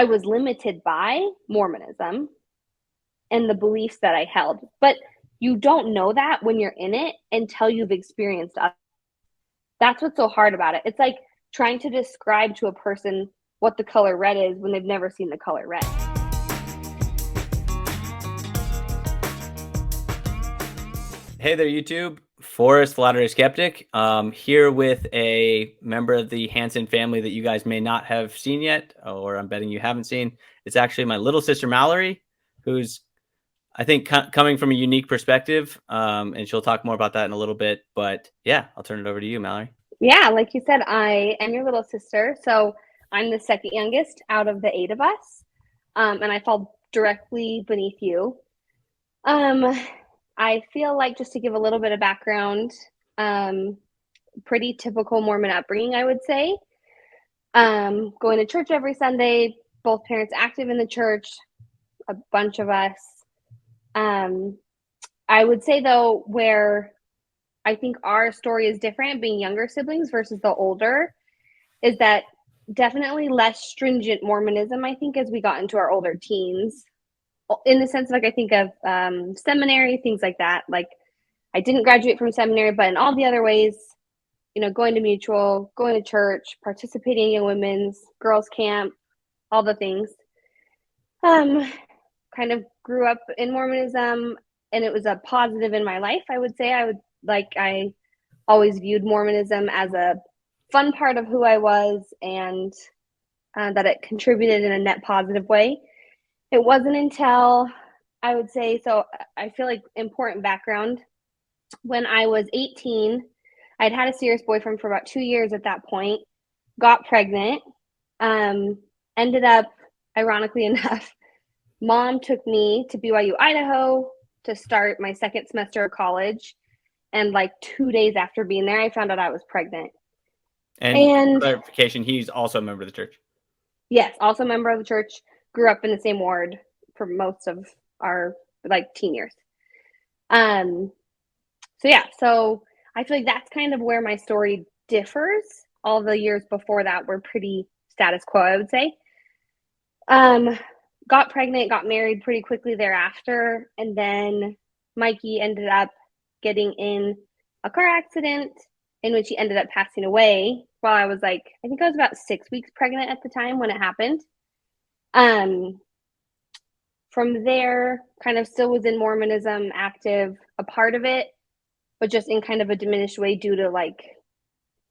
I was limited by Mormonism and the beliefs that I held. But you don't know that when you're in it until you've experienced it. That's what's so hard about it. It's like trying to describe to a person what the color red is when they've never seen the color red. Hey there, YouTube. Forrest, Latter-day Skeptic, here with a member of the Hansen family that you guys may not have seen yet, or I'm betting you haven't seen. It's actually my little sister, Mallory, who's, I think, coming from a unique perspective, and she'll talk more about that in a little bit. But yeah, I'll turn it over to you, Mallory. Yeah, like you said, I am your little sister. So I'm the second youngest out of the 8 of us, and I fall directly beneath you. I feel like, just to give a little bit of background, pretty typical Mormon upbringing, I would say. Going to church every Sunday, both parents active in the church, a bunch of us. I would say, though, where I think our story is different, being younger siblings versus the older, is that definitely less stringent Mormonism, I think, as we got into our older teens. In the sense, like, I think of seminary, things like that. Like, I didn't graduate from seminary, but in all the other ways, going to mutual, going to church, participating in women's, girls' camp, all the things. Kind of grew up in Mormonism, and it was a positive in my life, I would say. I always viewed Mormonism as a fun part of who I was, and that it contributed in a net positive way. It wasn't until, I would say, so I feel like important background, when I was 18, I'd had a serious boyfriend for about 2 years at that point, got pregnant, ended up, ironically enough, Mom took me to BYU, Idaho to start my second semester of college. And like 2 days after being there, I found out I was pregnant. And And clarification, he's also a member of the church. yes, also a member of the church, grew up in the same ward for most of our teen years. So I feel like that's kind of where my story differs. All the years before that were pretty status quo, I would say. Got pregnant, got married pretty quickly thereafter, and then Mikey ended up getting in a car accident in which he ended up passing away while I was I think I was about 6 weeks pregnant at the time when it happened. From there, kind of still was in Mormonism, active, a part of it, but just in kind of a diminished way due to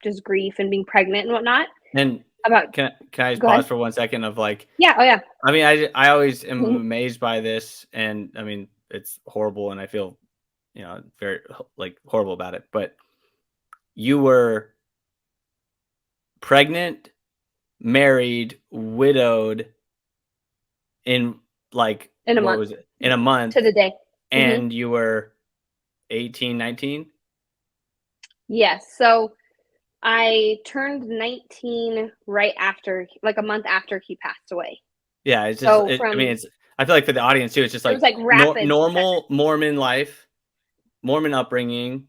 just grief and being pregnant and whatnot. And can I just Go ahead. pause for 1 second of Yeah, oh yeah. I mean, I always am amazed by this, and I mean, it's horrible, and I feel, very horrible about it. But you were pregnant, married, widowed in in a what month. was it? In a month. To the day. And you were 18, 19? Yes. So I turned 19 right after, a month after he passed away. Yeah, it's just, So I feel like for the audience too, it's just it was rapid normal Mormon life, Mormon upbringing,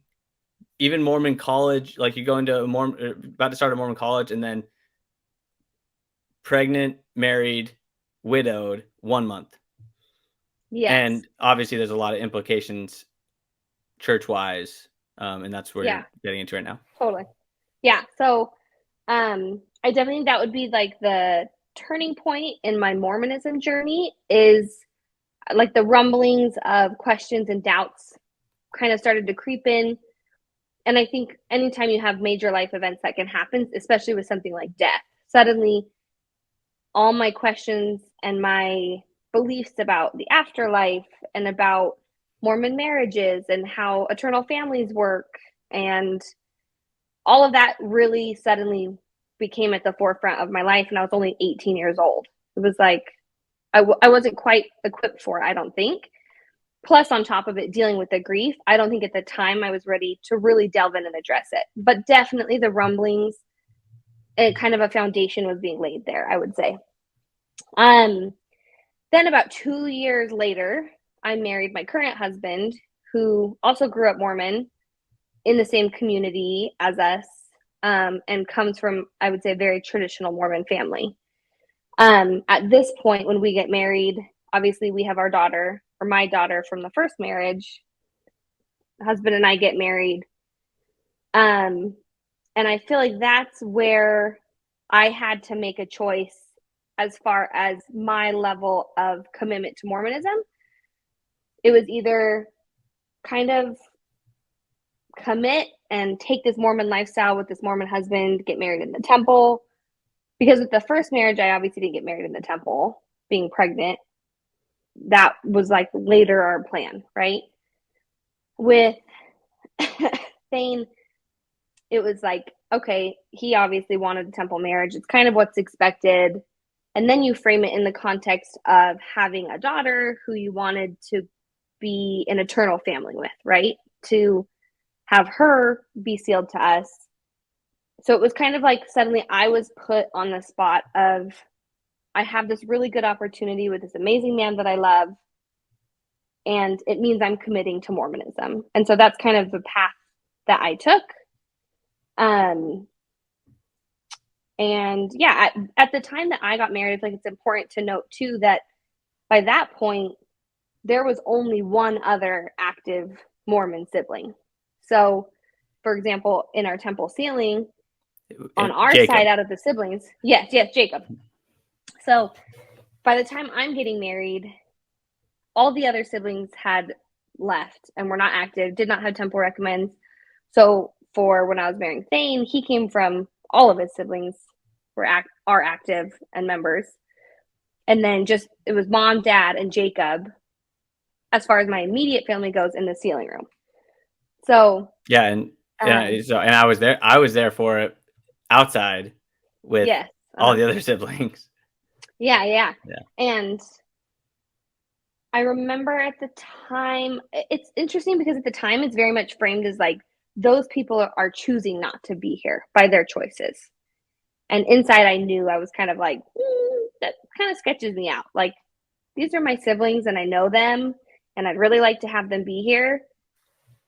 even Mormon college. Like, you go into about to start a Mormon college, and then pregnant, married, widowed, 1 month. Yes. And obviously there's a lot of implications church-wise, and that's where you're getting into right now. Totally. Yeah. So I definitely think that would be the turning point in my Mormonism journey, is the rumblings of questions and doubts kind of started to creep in. And I think anytime you have major life events that can happen, especially with something like death, suddenly all my questions and my beliefs about the afterlife and about Mormon marriages and how eternal families work and all of that really suddenly became at the forefront of my life. And I was only 18 years old. It was I wasn't quite equipped for it, I don't think. Plus, on top of it, dealing with the grief, I don't think at the time I was ready to really delve in and address it. But definitely the rumblings, and kind of a foundation was being laid there, I would say. Then about 2 years later, I married my current husband, who also grew up Mormon in the same community as us, and comes from, I would say, a very traditional Mormon family. At this point, when we get married, obviously we have our daughter, or my daughter from the first marriage. Husband and I get married. Um, and I feel like that's where I had to make a choice as far as my level of commitment to Mormonism. It was either kind of commit and take this Mormon lifestyle with this Mormon husband, get married in the temple. Because with the first marriage, I obviously didn't get married in the temple, being pregnant. That was like later our plan, right? With Thane, it was like, okay, he obviously wanted a temple marriage. It's kind of what's expected. And then you frame it in the context of having a daughter who you wanted to be an eternal family with, right? To have her be sealed to us. So it was kind of like suddenly I was put on the spot of I have this really good opportunity with this amazing man that I love, and it means I'm committing to Mormonism. And so that's kind of the path that I took. Um, and yeah, at the time that I got married, I feel like it's important to note too that by that point, there was only one other active Mormon sibling. So, for example, in our temple sealing, on our Jacob. side out of the siblings, yes, Jacob. So by the time I'm getting married, all the other siblings had left and were not active, did not have temple recommends. So for when I was marrying Thane, he came from all of his siblings are active and members. And then just it was mom, dad, and Jacob as far as my immediate family goes in the sealing room. So Yeah, and I was there. I was there for it outside with yes, all the other siblings. yeah. Yeah. And I remember at the time, it's interesting because at the time it's very much framed as like those people are choosing not to be here by their choices. And inside, I knew I was kind of like, that kind of sketches me out. Like, these are my siblings and I know them and I'd really like to have them be here.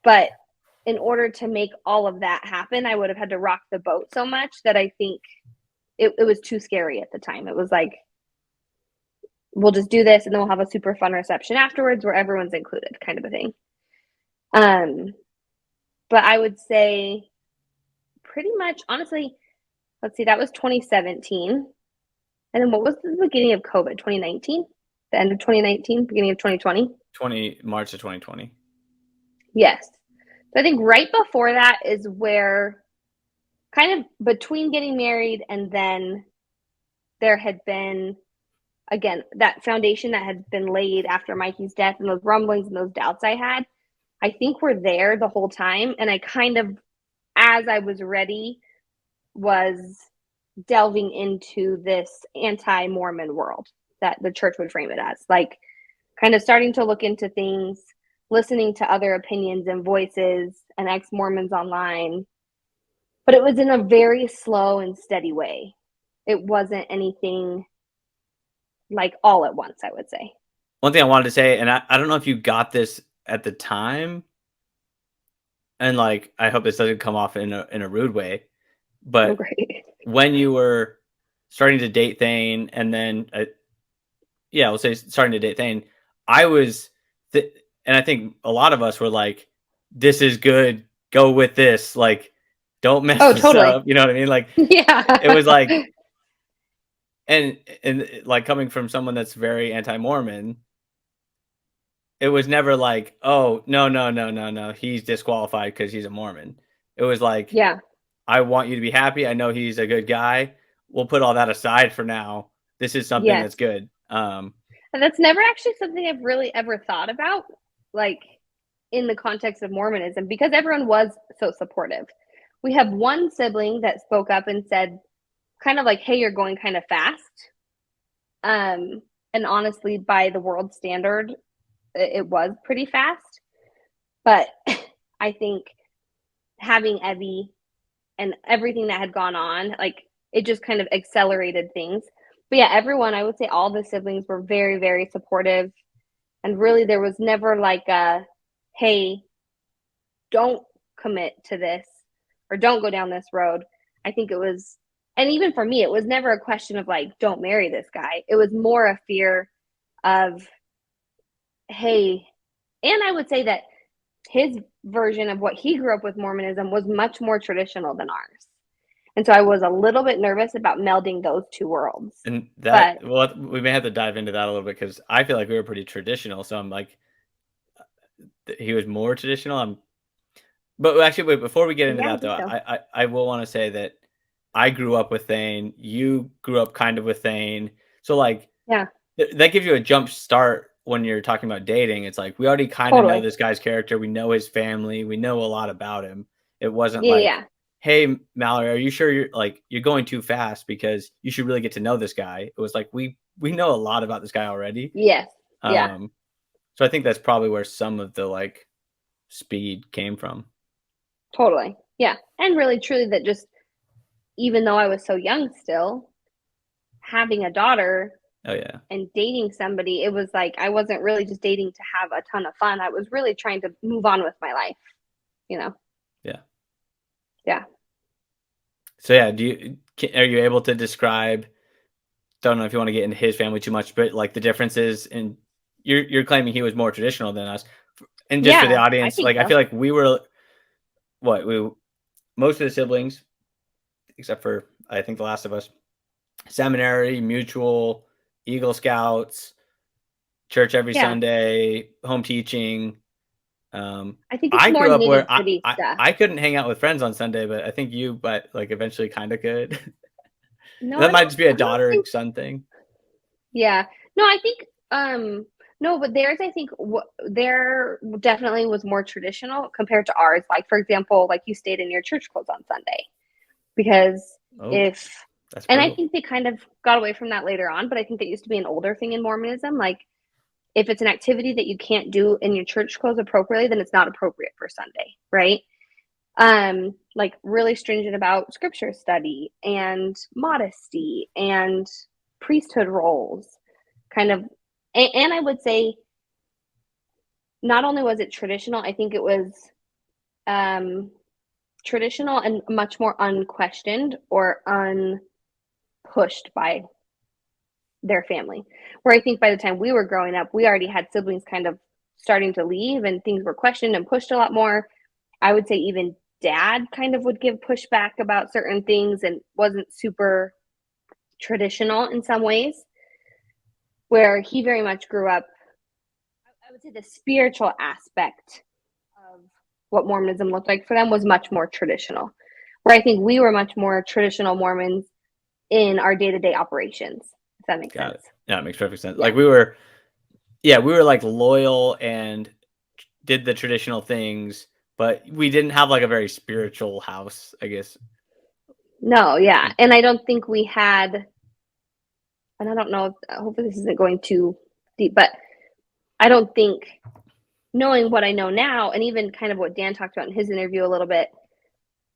But in order to make all of that happen, I would have had to rock the boat so much that I think it was too scary at the time. It was like, we'll just do this and then we'll have a super fun reception afterwards where everyone's included, kind of a thing. But I would say pretty much, honestly, let's see, that was 2017. And then what was the beginning of COVID? 2019? The end of 2019, beginning of 2020? March of 2020. Yes. So I think right before that is where kind of between getting married and then there had been, again, that foundation that had been laid after Mikey's death and those rumblings and those doubts I had, I think were there the whole time. And I kind of, as I was ready, was delving into this anti-Mormon world that the church would frame it as. Like kind of starting to look into things, listening to other opinions and voices and ex-Mormons online. But it was in a very slow and steady way. It wasn't anything like all at once, I would say. One thing I wanted to say, and I don't know if you got this at the time, and like I hope this doesn't come off in a rude way, Oh, but great. when you were starting to date Thane, and then yeah, we'll say starting to date Thane, I was, and I think a lot of us were like, "This is good. Go with this. Like, don't mess Oh, this totally. up." You know what I mean? Like, it was Yeah. like, and like coming from someone that's very anti-Mormon, it was never like, "Oh, no, he's disqualified because he's a Mormon." It was like, Yeah. "I want you to be happy. I know he's a good guy. We'll put all that aside for now. This is something Yes. that's good." And that's never actually something I've really ever thought about, like in the context of Mormonism, because everyone was so supportive. We have one sibling that spoke up and said, kind of like, hey, you're going kind of fast. And honestly, by the world standard, it was pretty fast. But I think having Evie and everything that had gone on, like it just kind of accelerated things. But yeah, everyone, I would say all the siblings were very, very supportive. And really, there was never like a, hey, don't commit to this or don't go down this road. I think it was and even for me, it was never a question of like, don't marry this guy. It was more a fear of, hey, and I would say that his version of what he grew up with Mormonism was much more traditional than ours. And so I was a little bit nervous about melding those two worlds. And But well, we may have to dive into that a little bit because I feel like we were pretty traditional. So I'm like, he was more traditional. But actually, wait, before we get into yeah, I that, think though, so. I will want to say that I grew up with Thane. You grew up kind of with Thane. So, like, Yeah, that gives you a jump start when you're talking about dating. It's like, we already kind of know totally. this guy's character. We know his family. We know a lot about him. It wasn't Yeah, like, yeah. hey, Mallory, are you sure you're going too fast because you should really get to know this guy? It was like, we know a lot about this guy already. Yes. Yeah, Um, so I think that's probably where some of the like speed came from. totally. Yeah. And really, truly, that just, even though I was so young still, having a daughter Oh yeah. and dating somebody, it was like I wasn't really just dating to have a ton of fun. I was really trying to move on with my life, you know? Yeah. Yeah. So yeah, are you able to describe? Don't know if you want to get into his family too much, but like the differences in you're claiming he was more traditional than us, and just for the Yeah, I audience, think like I so. feel like we were what we most of the siblings, except for I think the last of us, seminary, mutual, Eagle Scouts, church every Yeah. Sunday, home teaching. I think it's I more grew up where nitty gritty stuff. I couldn't hang out with friends on Sunday, but I think you, but like eventually kind of could. No, That might just be a I don't daughter think, son thing. yeah. No, I think, no, but theirs, I think there definitely was more traditional compared to ours. Like, for example, like you stayed in your church clothes on Sunday because Oh, if, that's and I brutal. think they kind of got away from that later on, but I think that used to be an older thing in Mormonism. Like, if it's an activity that you can't do in your church clothes appropriately, then it's not appropriate for Sunday, right? Like really stringent about scripture study and modesty and priesthood roles, kind of. And I would say not only was it traditional, I think it was um, traditional and much more unquestioned or unpushed by their family. Where I think by the time we were growing up, we already had siblings kind of starting to leave and things were questioned and pushed a lot more. I would say even dad kind of would give pushback about certain things and wasn't super traditional in some ways, where he very much grew up. I would say the spiritual aspect of what Mormonism looked like for them was much more traditional, where I think we were much more traditional Mormons in our day to day operations, if that makes Got sense. it. Yeah, it makes perfect sense. Yeah. Like we were, yeah, we were like loyal and did the traditional things, but we didn't have like a very spiritual house, I guess. No, yeah. And I don't think we had, and I don't know, hopefully this isn't going too deep, but I don't think knowing what I know now, and even kind of what Dan talked about in his interview a little bit,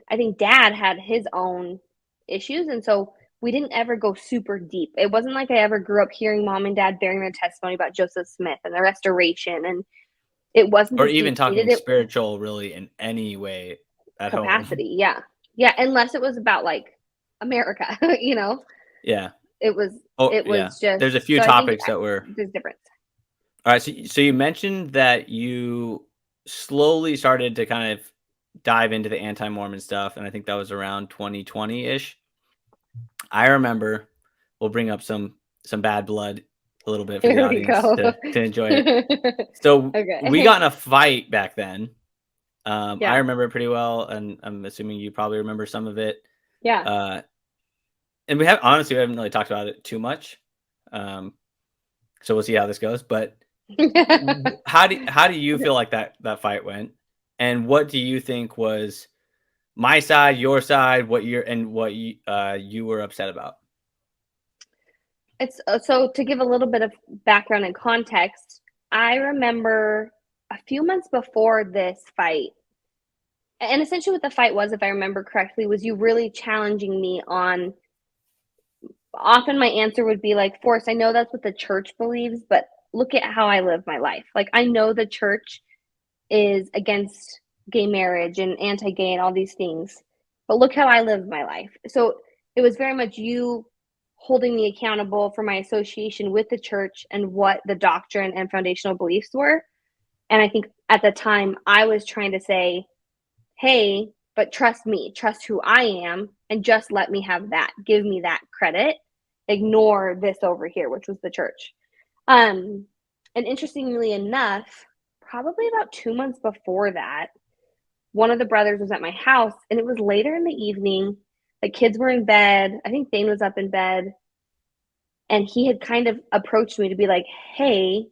I think dad had his own issues. And so we didn't ever go super deep. It wasn't like I ever grew up hearing mom and dad bearing their testimony about Joseph Smith and the restoration. And it wasn't Or as even deep seated talking it spiritual really in any way at home. capacity. Yeah. Yeah. Unless it was about like America, you know, Yeah. it was, Oh, it yeah. was just, There's a few so I think topics that were there's difference. all right. So you mentioned that you slowly started to kind of dive into the anti-Mormon stuff, and I think that was around 2020 ish. I remember we'll bring up some bad blood a little bit for the Here we audience go. to enjoy it. So we Okay. got in a fight back then. I Yeah. remember it pretty well, and I'm assuming you probably remember some of it. Yeah. Uh, and we have honestly we haven't really talked about it too much. Um, so we'll see how this goes. But how do you feel like that fight went, and what do you think was my side, your side, what you were upset about? It's so to give a little bit of background and context, I remember a few months before this fight, and essentially what the fight was, if I remember correctly, was you really challenging me on. Often my answer would be like, Forrest, I know that's what the church believes, but look at how I live my life. Like, I know the church is against gay marriage and anti gay and all these things, but look how I live my life. So it was very much you holding me accountable for my association with the church and what the doctrine and foundational beliefs were. And I think at the time I was trying to say, hey, but trust me, trust who I am, and just let me have that. Give me that credit. Ignore this over here, which was the church. And interestingly enough, probably about 2 months before that, one of the brothers was at my house, and it was later in the evening. The kids were in bed. I think Thane was up in bed. And he had kind of approached me to be like, hey,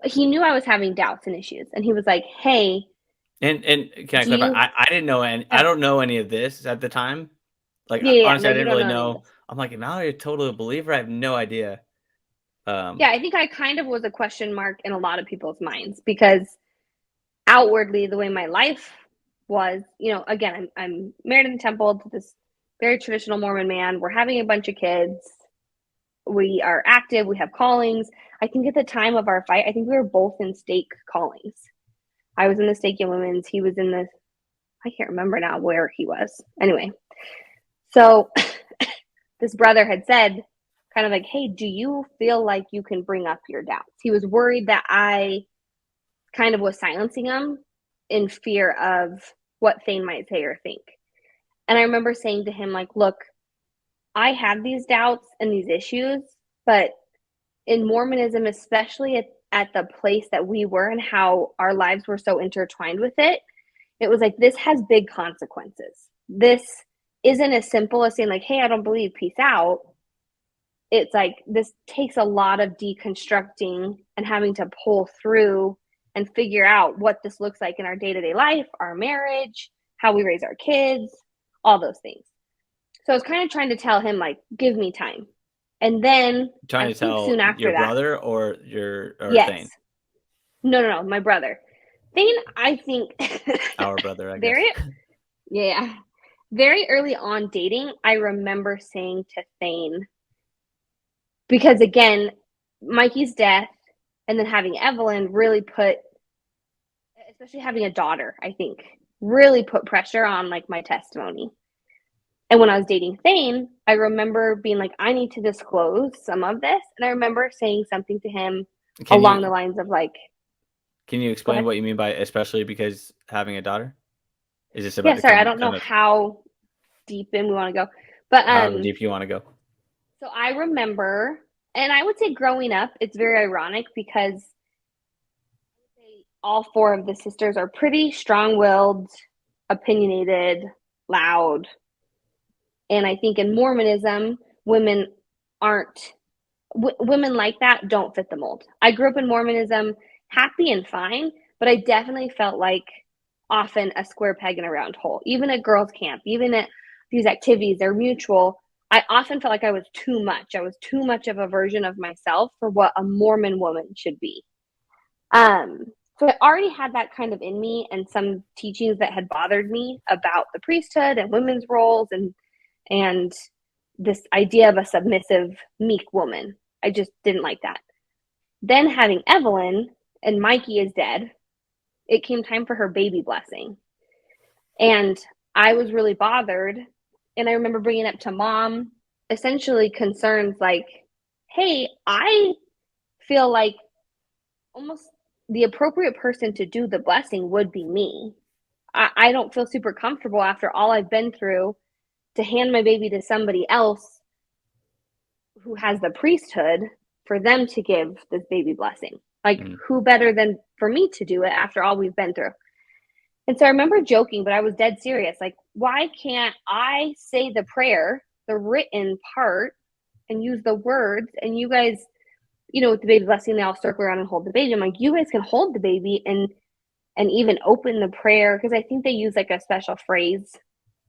he knew I was having doubts and issues. And he was like, hey, And can I do clarify? you I didn't know any. I don't know any of this at the time. Like yeah, honestly, no, I you didn't don't really know any of know. this. I'm like, am I a total believer? I have no idea. Yeah, I think I kind of was a question mark in a lot of people's minds because outwardly, the way my life was, again, I'm married in the temple to this very traditional Mormon man. We're having a bunch of kids. We are active. We have callings. I think at the time of our fight, I think we were both in stake callings. I was in the stake young women's. He was in the, I can't remember now where he was. Anyway, so this brother had said, kind of like, hey, do you feel like you can bring up your doubts? He was worried that I kind of was silencing him in fear of what Thane might say or think. And I remember saying to him, like, look, I have these doubts and these issues, but in Mormonism, especially at the place that we were and how our lives were so intertwined with it, it was like, this has big consequences. This isn't as simple as saying, like, hey, I don't believe, peace out. It's like, this takes a lot of deconstructing and having to pull through and figure out what this looks like in our day-to-day life, our marriage, how we raise our kids, all those things. So I was kind of trying to tell him, like, give me time. And then Trying I to think tell soon after your that, brother or yes. Thane, No, my brother. Thane, I think our brother, I guess. very, yeah, very early on dating, I remember saying to Thane, because again, Mikey's death and then having Evelyn really put, especially having a daughter, I think, really put pressure on like my testimony. And when I was dating Thane, I remember being like, I need to disclose some of this. And I remember saying something to him Can along the you lines of like, can you go explain ahead. what you mean by especially because having a daughter? Is this about Yeah, to sorry, I come don't know kind of how deep in we want to go. But however deep you want to go? so I remember, and I would say growing up, it's very ironic because all four of the sisters are pretty strong-willed, opinionated, loud. And I think in Mormonism, women aren't women like that don't fit the mold. I grew up in Mormonism, happy and fine, but I definitely felt like often a square peg in a round hole. Even at girls' camp, even at these activities, they're mutual. I often felt like I was too much. I was too much of a version of myself for what a Mormon woman should be. Um, so I already had that kind of in me, and some teachings that had bothered me about the priesthood and women's roles, and this idea of a submissive, meek woman. I just didn't like that. Then having Evelyn and Mikey is dead, it came time for her baby blessing. And I was really bothered. And I remember bringing up to mom essentially concerns like, hey, I feel like almost the appropriate person to do the blessing would be me. I don't feel super comfortable after all I've been through to hand my baby to somebody else who has the priesthood for them to give this baby blessing. Like, who better than for me to do it after all we've been through? And so I remember joking, but I was dead serious. Like, why can't I say the prayer, the written part, and use the words, and you guys, with the baby blessing, they all circle around and hold the baby. I'm like, you guys can hold the baby and even open the prayer, because I think they use like a special phrase,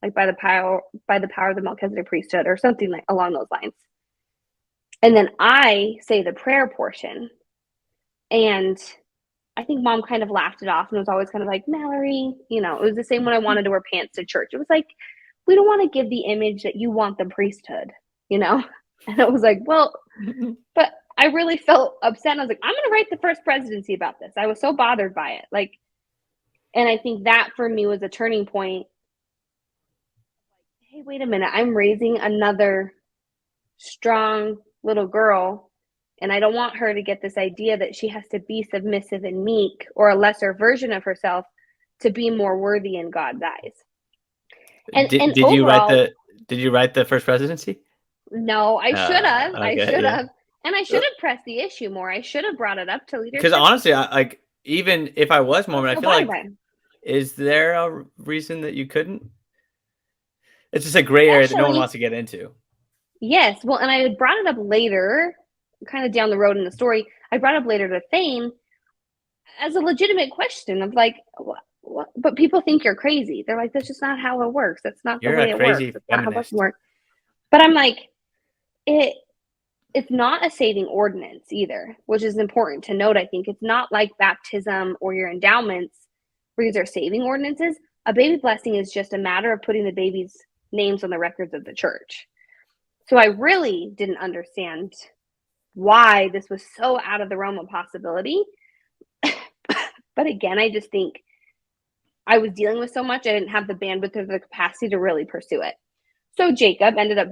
like by the power of the Melchizedek priesthood or something like along those lines. And then I say the prayer portion. And I think mom kind of laughed it off and was always kind of like, Mallory, it was the same when I wanted to wear pants to church. It was like, we don't want to give the image that you want the priesthood, And I was like, well, but I really felt upset. I was like, I'm going to write the first presidency about this. I was so bothered by it. And I think that for me was a turning point. hey, wait a minute, I'm raising another strong little girl, and I don't want her to get this idea that she has to be submissive and meek or a lesser version of herself to be more worthy in God's eyes. And Did you write overall, the first presidency? no, I should have. I Okay, should yeah. have. And I should have pressed the issue more. I should have brought it up to Because leadership. honestly, I like, even if I was I was Mormon, I so feel bothered like, by him. is there a reason that you couldn't? It's just a gray area that no one Especially, wants to get into. yes. Well, and I had brought it up later, kind of down the road in the story. I brought it up later to Thane as a legitimate question of like, what? But people think you're crazy. They're like, that's just not how it works. That's not the You're a way it works. crazy That's not how blessing feminist. works. But I'm like, it it's not a saving ordinance either, which is important to note. I think it's not like baptism or your endowments where these are saving ordinances. A baby blessing is just a matter of putting the baby's names on the records of the church. So I really didn't understand why this was so out of the realm of possibility. But again, I just think I was dealing with so much, I didn't have the bandwidth or the capacity to really pursue it. So Jacob ended up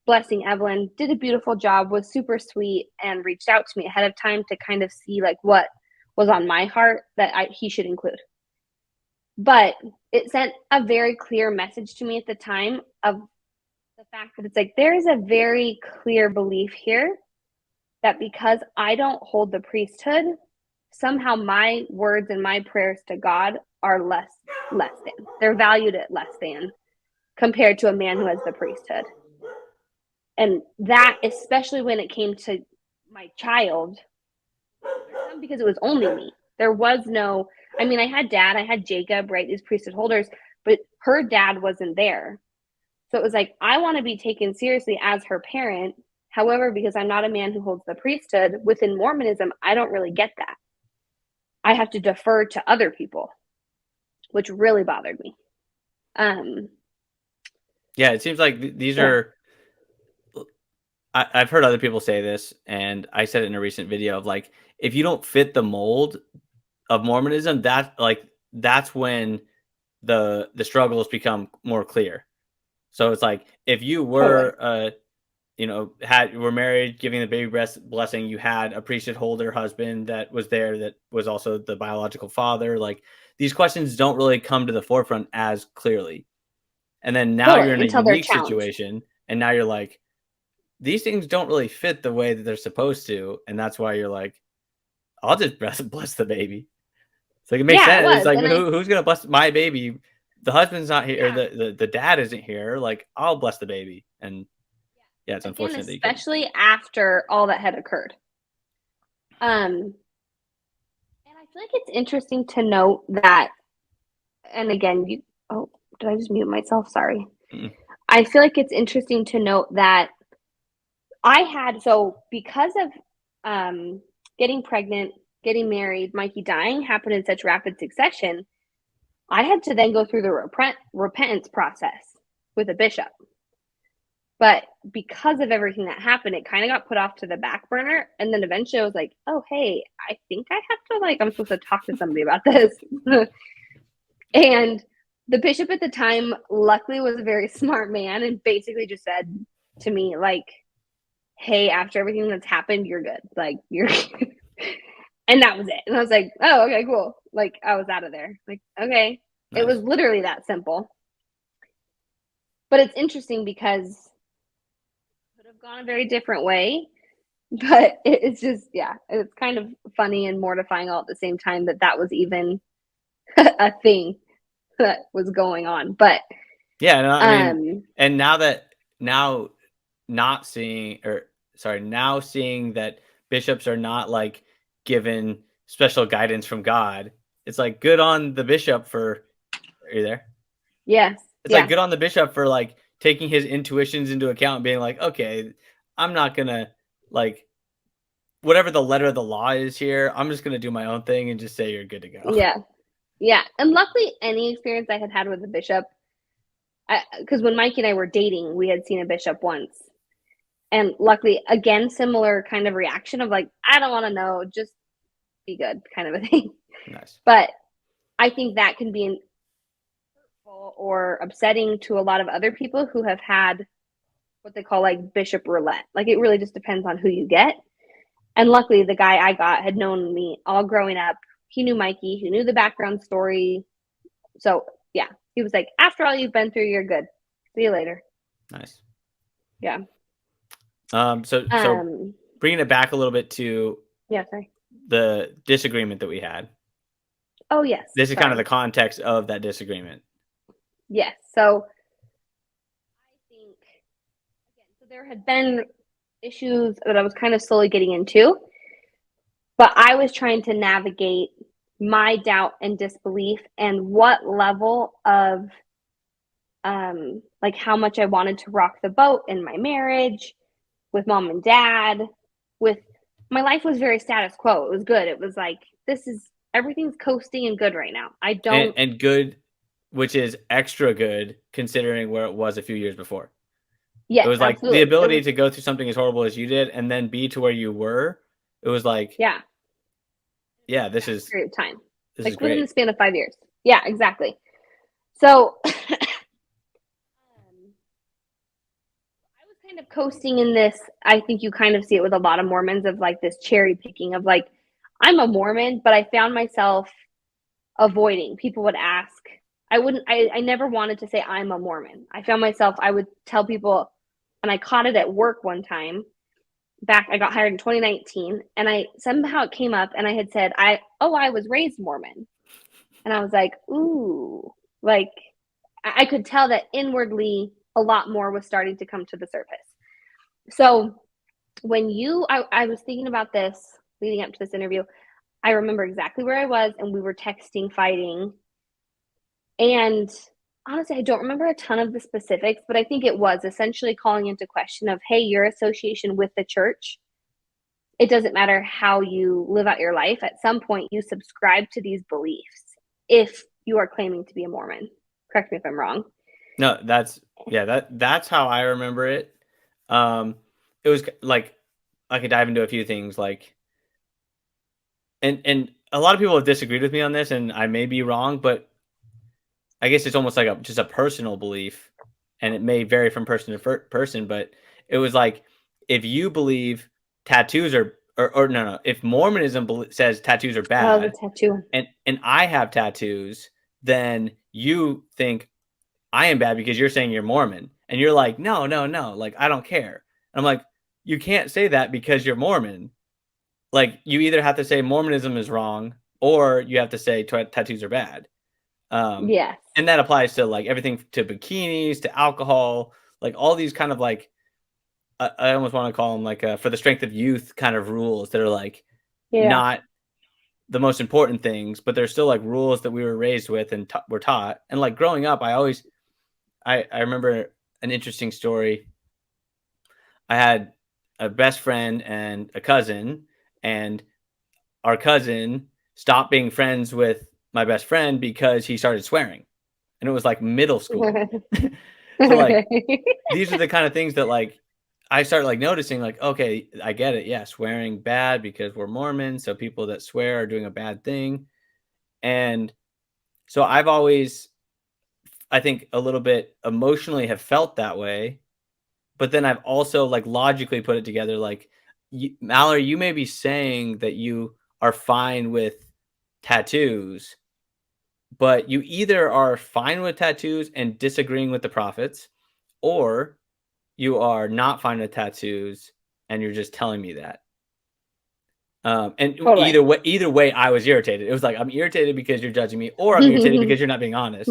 blessing Evelyn, did a beautiful job, was super sweet, and reached out to me ahead of time to kind of see like what was on my heart that he should include. But it sent a very clear message to me at the time of the fact that it's like there is a very clear belief here that because I don't hold the priesthood, somehow my words and my prayers to God are less than. They're valued at less than compared to a man who has the priesthood. And that, especially when it came to my child, because it was only me. There was no, I mean, I had dad, I had Jacob, right? These priesthood holders, but her dad wasn't there. So it was like, I want to be taken seriously as her parent. However, because I'm not a man who holds the priesthood within Mormonism, I don't really get that. I have to defer to other people, which really bothered me. Yeah, it seems like these Yeah, are. I've heard other people say this, and I said it in a recent video of like, if you don't fit the mold of Mormonism, that's when the struggles become more clear. So it's like, if you totally. were were married, giving the baby breast blessing, you had a priesthood holder husband that was there, that was also the biological father. Like, these questions don't really come to the forefront as clearly. And then now you're Totally. in a Until they're unique challenged. situation, and now you're like, these things don't really fit the way that they're supposed to, and that's why you're like, I'll just bless the baby. It's like, it makes Yeah, it sense. It's was. like, And I, who's gonna bless my baby? The husband's not here, or yeah, the dad isn't here. Like, I'll bless the baby. And yeah, it's again, unfortunate that you couldn't. especially after all that had occurred. And I feel like it's interesting to note that, and again, oh, did I just mute myself? Sorry. Mm-mm. I feel like it's interesting to note that so because of getting pregnant, getting married, Mikey dying happened in such rapid succession, I had to then go through the repentance process with a bishop. But because of everything that happened, it kind of got put off to the back burner. And then eventually I was like, oh, hey, I think I have to, like, I'm supposed to talk to somebody about this. And the bishop at the time, luckily, was a very smart man and basically just said to me, like, hey, after everything that's happened, you're good. Like, you're. And that was it. And I was like, oh, okay, cool. Like, I was out of there. Like, okay. It was Nice. literally that simple. But it's interesting because it could have gone a very different way. But it's just, yeah, it's kind of funny and mortifying all at the same time that that was even a thing that was going on. But, Yeah, no, I mean, um, and now not seeing, or sorry, now seeing that bishops are not like given special guidance from God. It's like, good on the bishop for. Are you there? yes, It's like, yeah, good on the bishop for like taking his intuitions into account and being like, okay, I'm not gonna, like, whatever the letter of the law is here, I'm just gonna do my own thing and just say you're good to go. yeah, yeah. And luckily, any experience I had with a bishop, because when Mikey and I were dating, we had seen a bishop once. And luckily, again, similar kind of reaction of like, I don't want to know, just be good kind of a thing. Nice. But I think that can be or upsetting to a lot of other people who have had what they call like bishop roulette. Like it really just depends on who you get. And luckily, the guy I got had known me all growing up. He knew Mikey, he knew the background story. So, yeah, he was like, after all you've been through, you're good. See you later. Nice. Yeah. So bringing it back a little bit to yeah, sorry. the disagreement that we had. Oh, yes. This is kind of the context of that disagreement. Yes. So I think, again, so there had been issues that I was kind of slowly getting into, but I was trying to navigate my doubt and disbelief and what level of like how much I wanted to rock the boat in my marriage with mom and dad. With my life was very status quo. It was good. It was like this is everything's coasting and good right now. I don't and good, which is extra good considering where it was a few years before. Yes, it was like absolutely. the ability to go through something as horrible as you did and then be to where you were. It was like, yeah, this is period of time. This like is within great. the span of 5 years. Yeah, exactly. So I was kind of coasting in this. I think you kind of see it with a lot of Mormons of like this cherry picking of like, I'm a Mormon, but I found myself avoiding. People would ask. I never wanted to say I'm a Mormon. I found myself, I would tell people, and I caught it at work one time back, I got hired in 2019, and I somehow it came up and I had said, I was raised Mormon. And I was like, ooh, like I could tell that inwardly a lot more was starting to come to the surface. So when I was thinking about this leading up to this interview, I remember exactly where I was, and we were texting, fighting. And honestly, I don't remember a ton of the specifics, but I think it was essentially calling into question of, hey, your association with the church, it doesn't matter how you live out your life. At some point, you subscribe to these beliefs if you are claiming to be a Mormon. Correct me if I'm wrong. No, that's how I remember it. It was like I could dive into a few things like, and a lot of people have disagreed with me on this, and I may be wrong, but I guess it's almost like just a personal belief, and it may vary from person to person. But it was like if you believe tattoos are or no, if Mormonism says tattoos are Oh, the bad, tattoo. and I have tattoos, then you think I am bad because you're saying you're Mormon. And you're like, no, like, I don't care. And I'm like, you can't say that because you're Mormon. Like, you either have to say Mormonism is wrong or you have to say tattoos are bad. Yes. And that applies to like everything, to bikinis, to alcohol, like all these kind of like, I almost want to call them like for the strength of youth kind of rules that are like Yeah. not the most important things, but they're still like rules that we were raised with and were taught. And like growing up, I remember an interesting story. I had a best friend and a cousin, and our cousin stopped being friends with my best friend because he started swearing. And it was like middle school. So like these are the kind of things that like I start like noticing like, okay, I get it. Yeah, swearing bad because we're Mormon, so people that swear are doing a bad thing. And so I've always, I think, a little bit emotionally have felt that way. But then I've also like logically put it together like, Mallory, you may be saying that you are fine with tattoos, but you either are fine with tattoos and disagreeing with the prophets, or you are not fine with tattoos and you're just telling me that. And Totally. either way, I was irritated. It was like, I'm irritated because you're judging me, or I'm irritated because you're not being honest.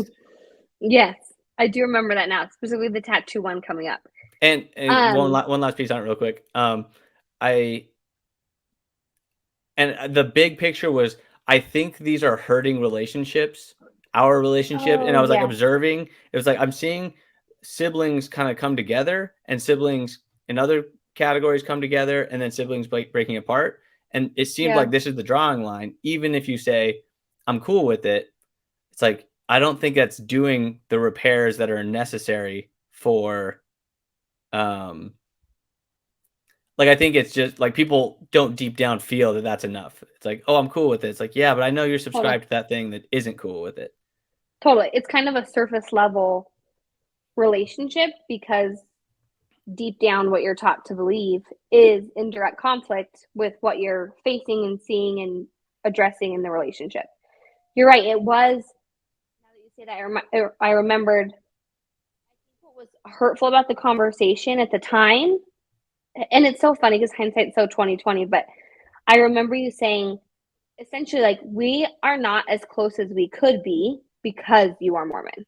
Yes, I do remember that now, specifically the tattoo one coming up. And one last piece on it real quick. I And the big picture was, I think these are hurting relationships, our relationship. And I Oh, was like yes. observing, it was like, I'm seeing siblings kind of come together and siblings in other categories come together and then siblings breaking apart. And it seemed Yeah. like this is the drawing line. Even if you say, I'm cool with it, it's like, I don't think that's doing the repairs that are necessary for, like, I think it's just like people don't deep down feel that that's enough. It's like, oh, I'm cool with it. It's like, yeah, but I know you're Totally. subscribed to that thing that isn't cool with it. Totally. It's kind of a surface level relationship because deep down what you're taught to believe is in direct conflict with what you're facing and seeing and addressing in the relationship. You're right. It was, now that you say that, I remembered what was hurtful about the conversation at the time. And it's so funny because hindsight's so 2020, but I remember you saying essentially like we are not as close as we could be because you are Mormon.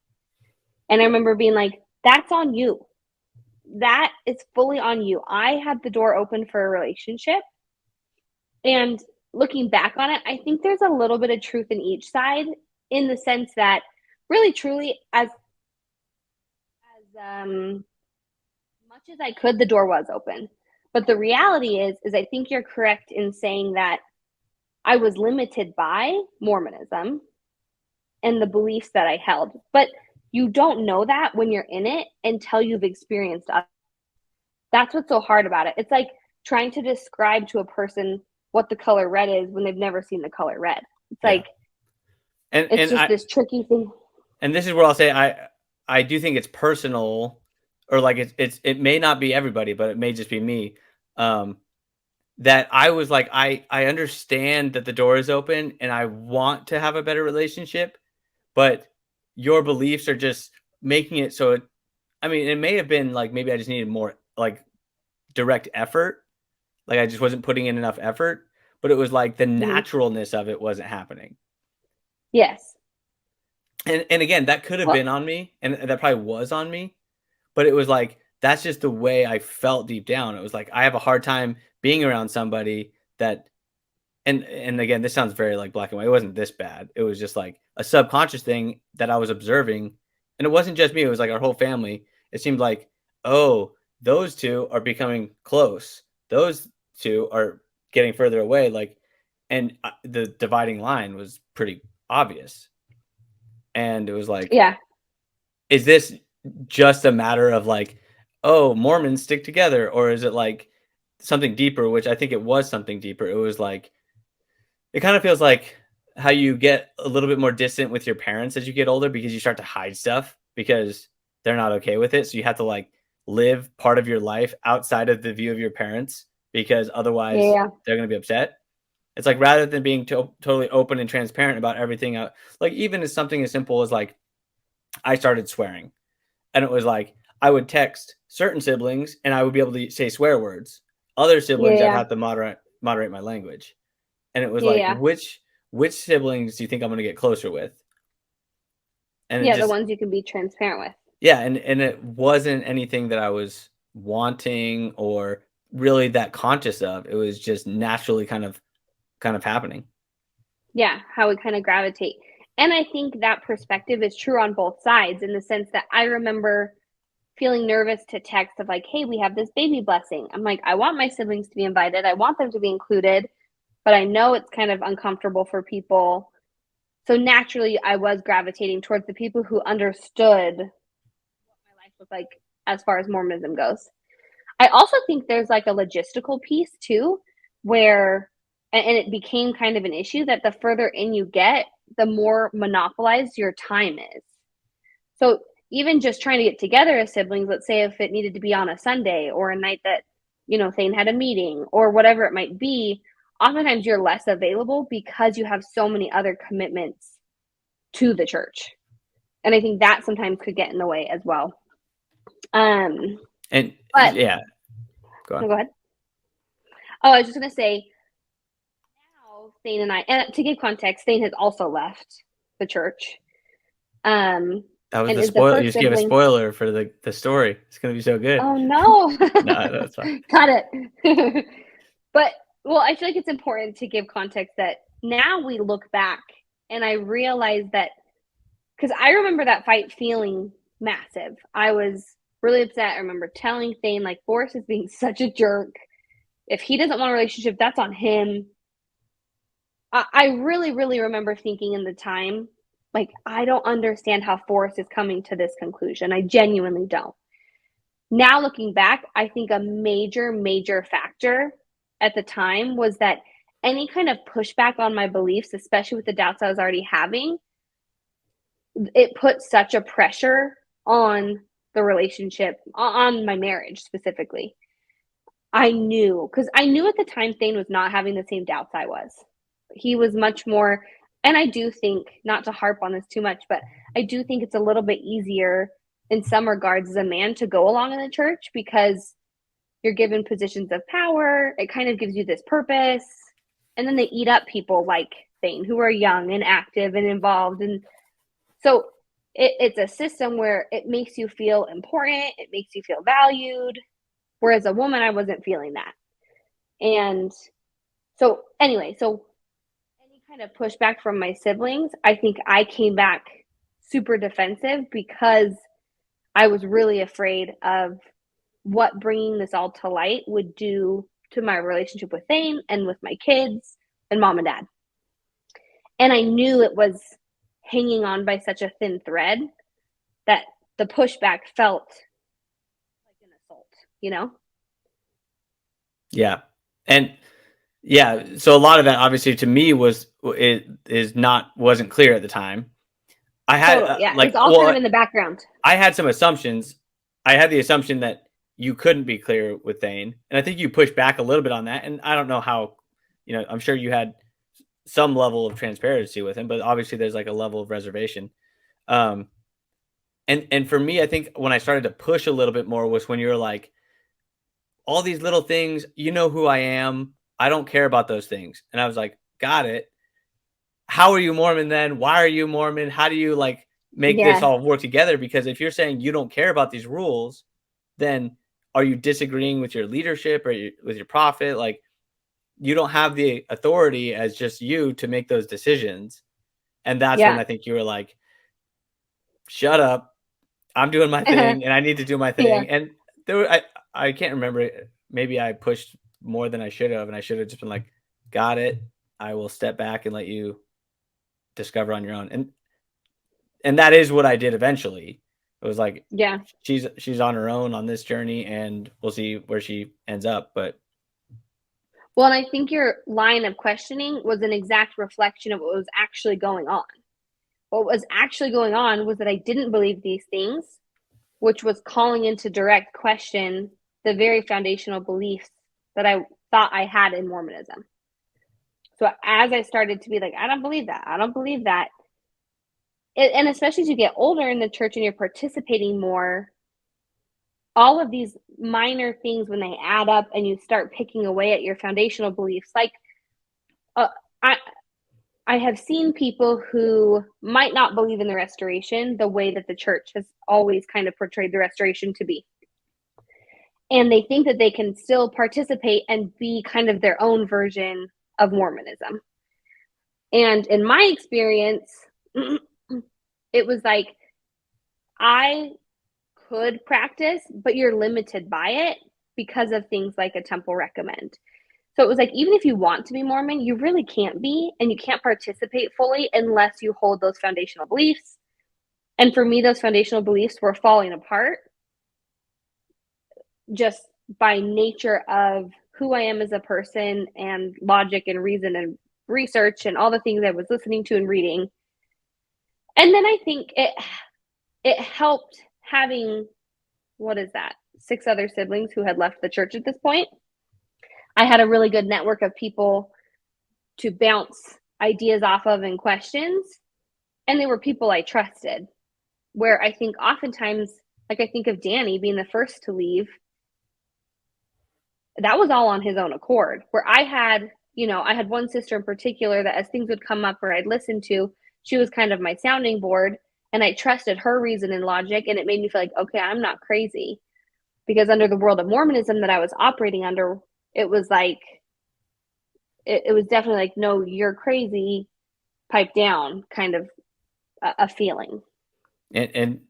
And I remember being like, that's on you. That is fully on you. I had the door open for a relationship. And looking back on it, I think there's a little bit of truth in each side in the sense that really truly as much as I could, the door was open. But the reality is I think you're correct in saying that I was limited by Mormonism and the beliefs that I held. But you don't know that when you're in it until you've experienced it. That's what's so hard about it. It's like trying to describe to a person what the color red is when they've never seen the color red. It's Yeah. like it's And just this tricky thing. And this is where I'll say I do think it's personal, or like it may not be everybody, but it may just be me. That I was like, I understand that the door is open and I want to have a better relationship, but your beliefs are just making it so I mean, it may have been like maybe I just needed more like direct effort. Like I just wasn't putting in enough effort, but it was like the Mm-hmm. naturalness of it wasn't happening. Yes. And again, that could have Well, been on me, and that probably was on me, but it was like that's just the way I felt deep down. It was like I have a hard time being around somebody that and again, this sounds very like black and white. It wasn't this bad. It was just like a subconscious thing that I was observing. And it wasn't just me, it was like our whole family. It seemed like, oh, those two are becoming close. Those two are getting further away. Like, and the dividing line was pretty obvious. And it was like, yeah. is this just a matter of like, oh, Mormons stick together? Or is it like something deeper, which I think it was something deeper. It was like, it kind of feels like how you get a little bit more distant with your parents as you get older because you start to hide stuff because they're not okay with it. So you have to like live part of your life outside of the view of your parents because otherwise Yeah. they're going to be upset. It's like rather than being totally open and transparent about everything, like even as something as simple as like I started swearing, and it was like I would text certain siblings and I would be able to say swear words. Other siblings, I'd Yeah. have to moderate my language. And it was like, Yeah. which siblings do you think I'm going to get closer with? And it Yeah. The just, ones you can be transparent with. yeah. And it wasn't anything that I was wanting or really that conscious of. It was just naturally kind of happening. Yeah. How we kind of gravitate. And I think that perspective is true on both sides in the sense that I remember feeling nervous to text of like, hey, we have this baby blessing. I'm like, I want my siblings to be invited. I want them to be included, but I know it's kind of uncomfortable for people. So naturally, I was gravitating towards the people who understood what my life was like as far as Mormonism goes. I also think there's like a logistical piece too, where, and it became kind of an issue that the further in you get, the more monopolized your time is. So even just trying to get together as siblings, let's say if it needed to be on a Sunday or a night that, Thane had a meeting or whatever it might be, oftentimes you're less available because you have so many other commitments to the church. And I think that sometimes could get in the way as well. And But yeah, go on. no, go ahead. Oh, I was just gonna say now Thane and I, and to give context, Thane has also left the church. That was And the is the spoil. You first just gave a sibling. spoiler for the story. It's going to be so good. Oh no. No, that's fine. Got it. But well, I feel like it's important to give context that now we look back and I realize that because I remember that fight feeling massive. I was really upset. I remember telling Thane, like, Forrest is being such a jerk. If he doesn't want a relationship, that's on him. I really, really remember thinking in the time, like, I don't understand how Forrest is coming to this conclusion. I genuinely don't. Now looking back, I think a major, major factor at the time was that any kind of pushback on my beliefs, especially with the doubts I was already having, it put such a pressure on the relationship, on my marriage specifically. I knew, because I knew at the time Thane was not having the same doubts I was. He was much more, and I do think, not to harp on this too much, but I do think it's a little bit easier in some regards as a man to go along in the church because you're given positions of power. It kind of gives you this purpose. And then they eat up people like Thane who are young and active and involved. And so it's a system where it makes you feel important, it makes you feel valued. Whereas a woman, I wasn't feeling that. And so, anyway, so any kind of pushback from my siblings, I think I came back super defensive because I was really afraid of what bringing this all to light would do to my relationship with Thane and with my kids and mom and dad. And I knew it was hanging on by such a thin thread that the pushback felt like an assault, you know? Yeah. And yeah, so a lot of that obviously to me wasn't clear at the time. I had Totally. Yeah. It was all kind of in the background. I had some assumptions. I had the assumption that you couldn't be clear with Thane, and I think you pushed back a little bit on that. And I don't know how, I'm sure you had some level of transparency with him, but obviously there's like a level of reservation. Um, and for me, I think when I started to push a little bit more was when you were like, all these little things, you know who I am. I don't care about those things. And I was like, got it. How are you Mormon then? Why are you Mormon? How do you like make this Yeah. all work together? Because if you're saying you don't care about these rules, then are you disagreeing with your leadership or with your prophet? Like, you don't have the authority as just you to make those decisions. And that's when Yeah. I think you were like, shut up. I'm doing my thing and I need to do my Yeah. thing. And I can't remember. Maybe I pushed more than I should have. And I should have just been like, got it. I will step back and let you discover on your own. And that is what I did eventually. It was like, Yeah. she's on her own on this journey and we'll see where she ends up. But Well, and I think your line of questioning was an exact reflection of what was actually going on. What was actually going on was that I didn't believe these things, which was calling into direct question the very foundational beliefs that I thought I had in Mormonism. So as I started to be like, I don't believe that, I don't believe that, and especially as you get older in the church and you're participating more, all of these minor things, when they add up and you start picking away at your foundational beliefs, like uh, I, I have seen people who might not believe in the restoration the way that the church has always kind of portrayed the restoration to be. And they think that they can still participate and be kind of their own version of Mormonism. And in my experience, it was like I could practice, but you're limited by it because of things like a temple recommend. So it was like, even if you want to be Mormon, you really can't be, and you can't participate fully unless you hold those foundational beliefs. And for me, those foundational beliefs were falling apart just by nature of who I am as a person and logic and reason and research and all the things I was listening to and reading. And then I think it helped having, what is that, 6 other siblings who had left the church at this point. I had a really good network of people to bounce ideas off of and questions. And they were people I trusted. Where I think oftentimes, like I think of Danny being the first to leave, that was all on his own accord. Where I had, I had one sister in particular that as things would come up or I'd listen to, she was kind of my sounding board. And I trusted her reason and logic. And it made me feel like, okay, I'm not crazy. Because under the world of Mormonism that I was operating under, it was like, it was definitely like, no, you're crazy, pipe down kind of a feeling. and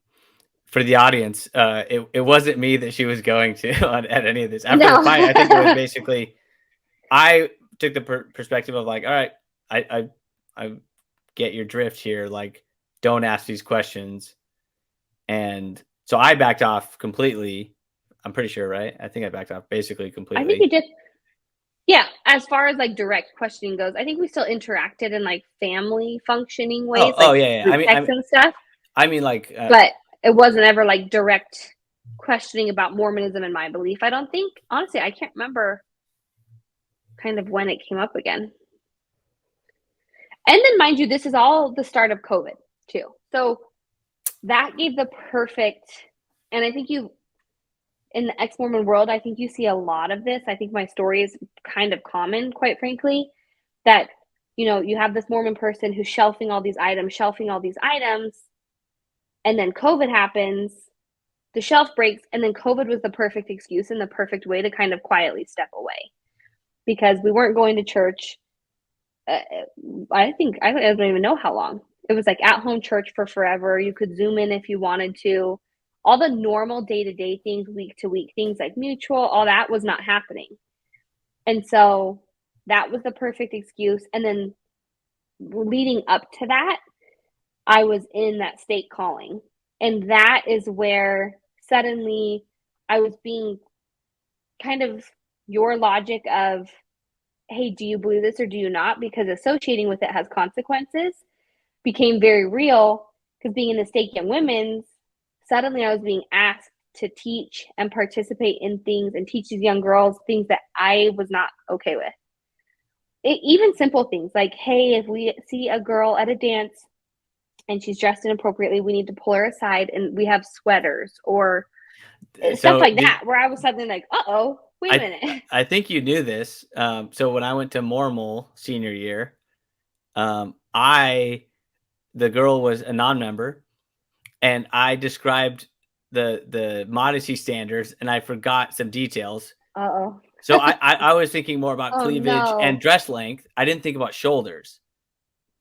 for the audience, it wasn't me that she was going to at any of this after the No. fight. I think it was basically I took the perspective of like, all right, I get your drift here. Like, don't ask these questions, and so I backed off completely. I'm pretty sure, right? I think I backed off basically I think you completely. did. Yeah, as far as like direct questioning goes, I think we still interacted in like family functioning ways, Oh like yeah, yeah. group texts and stuff. I mean, like, but it wasn't ever like direct questioning about Mormonism and my belief. I don't think, honestly, I can't remember kind of when it came up again. And then, mind you, this is all the start of COVID too. So that gave the perfect, and I think you, in the ex-Mormon world, I think you see a lot of this. I think my story is kind of common, quite frankly, that, you know, you have this Mormon person who's shelving all these items, and then COVID happens, the shelf breaks, and then COVID was the perfect excuse and the perfect way to kind of quietly step away because we weren't going to church. I think I don't even know how long. It was like at home church for forever. You could Zoom in if you wanted to. All the normal day to day things, week to week things like mutual, all that was not happening. And so that was the perfect excuse. And then leading up to that, I was in that state calling. And that is where suddenly I was being kind of your logic of, hey, do you believe this or do you not? Because associating with it has consequences became very real because being in the stake young women's, suddenly I was being asked to teach and participate in things and teach these young girls things that I was not okay with. Even simple things like, hey, if we see a girl at a dance and she's dressed inappropriately, we need to pull her aside and we have sweaters or stuff so like that, where I was suddenly like, uh-oh, wait a I minute. I think you knew this. So when I went to Mormon senior year, I the girl was a non-member, and I described the modesty standards, and I forgot some details. Uh-oh. So I was thinking more about Oh, cleavage and no. dress length. I didn't think about shoulders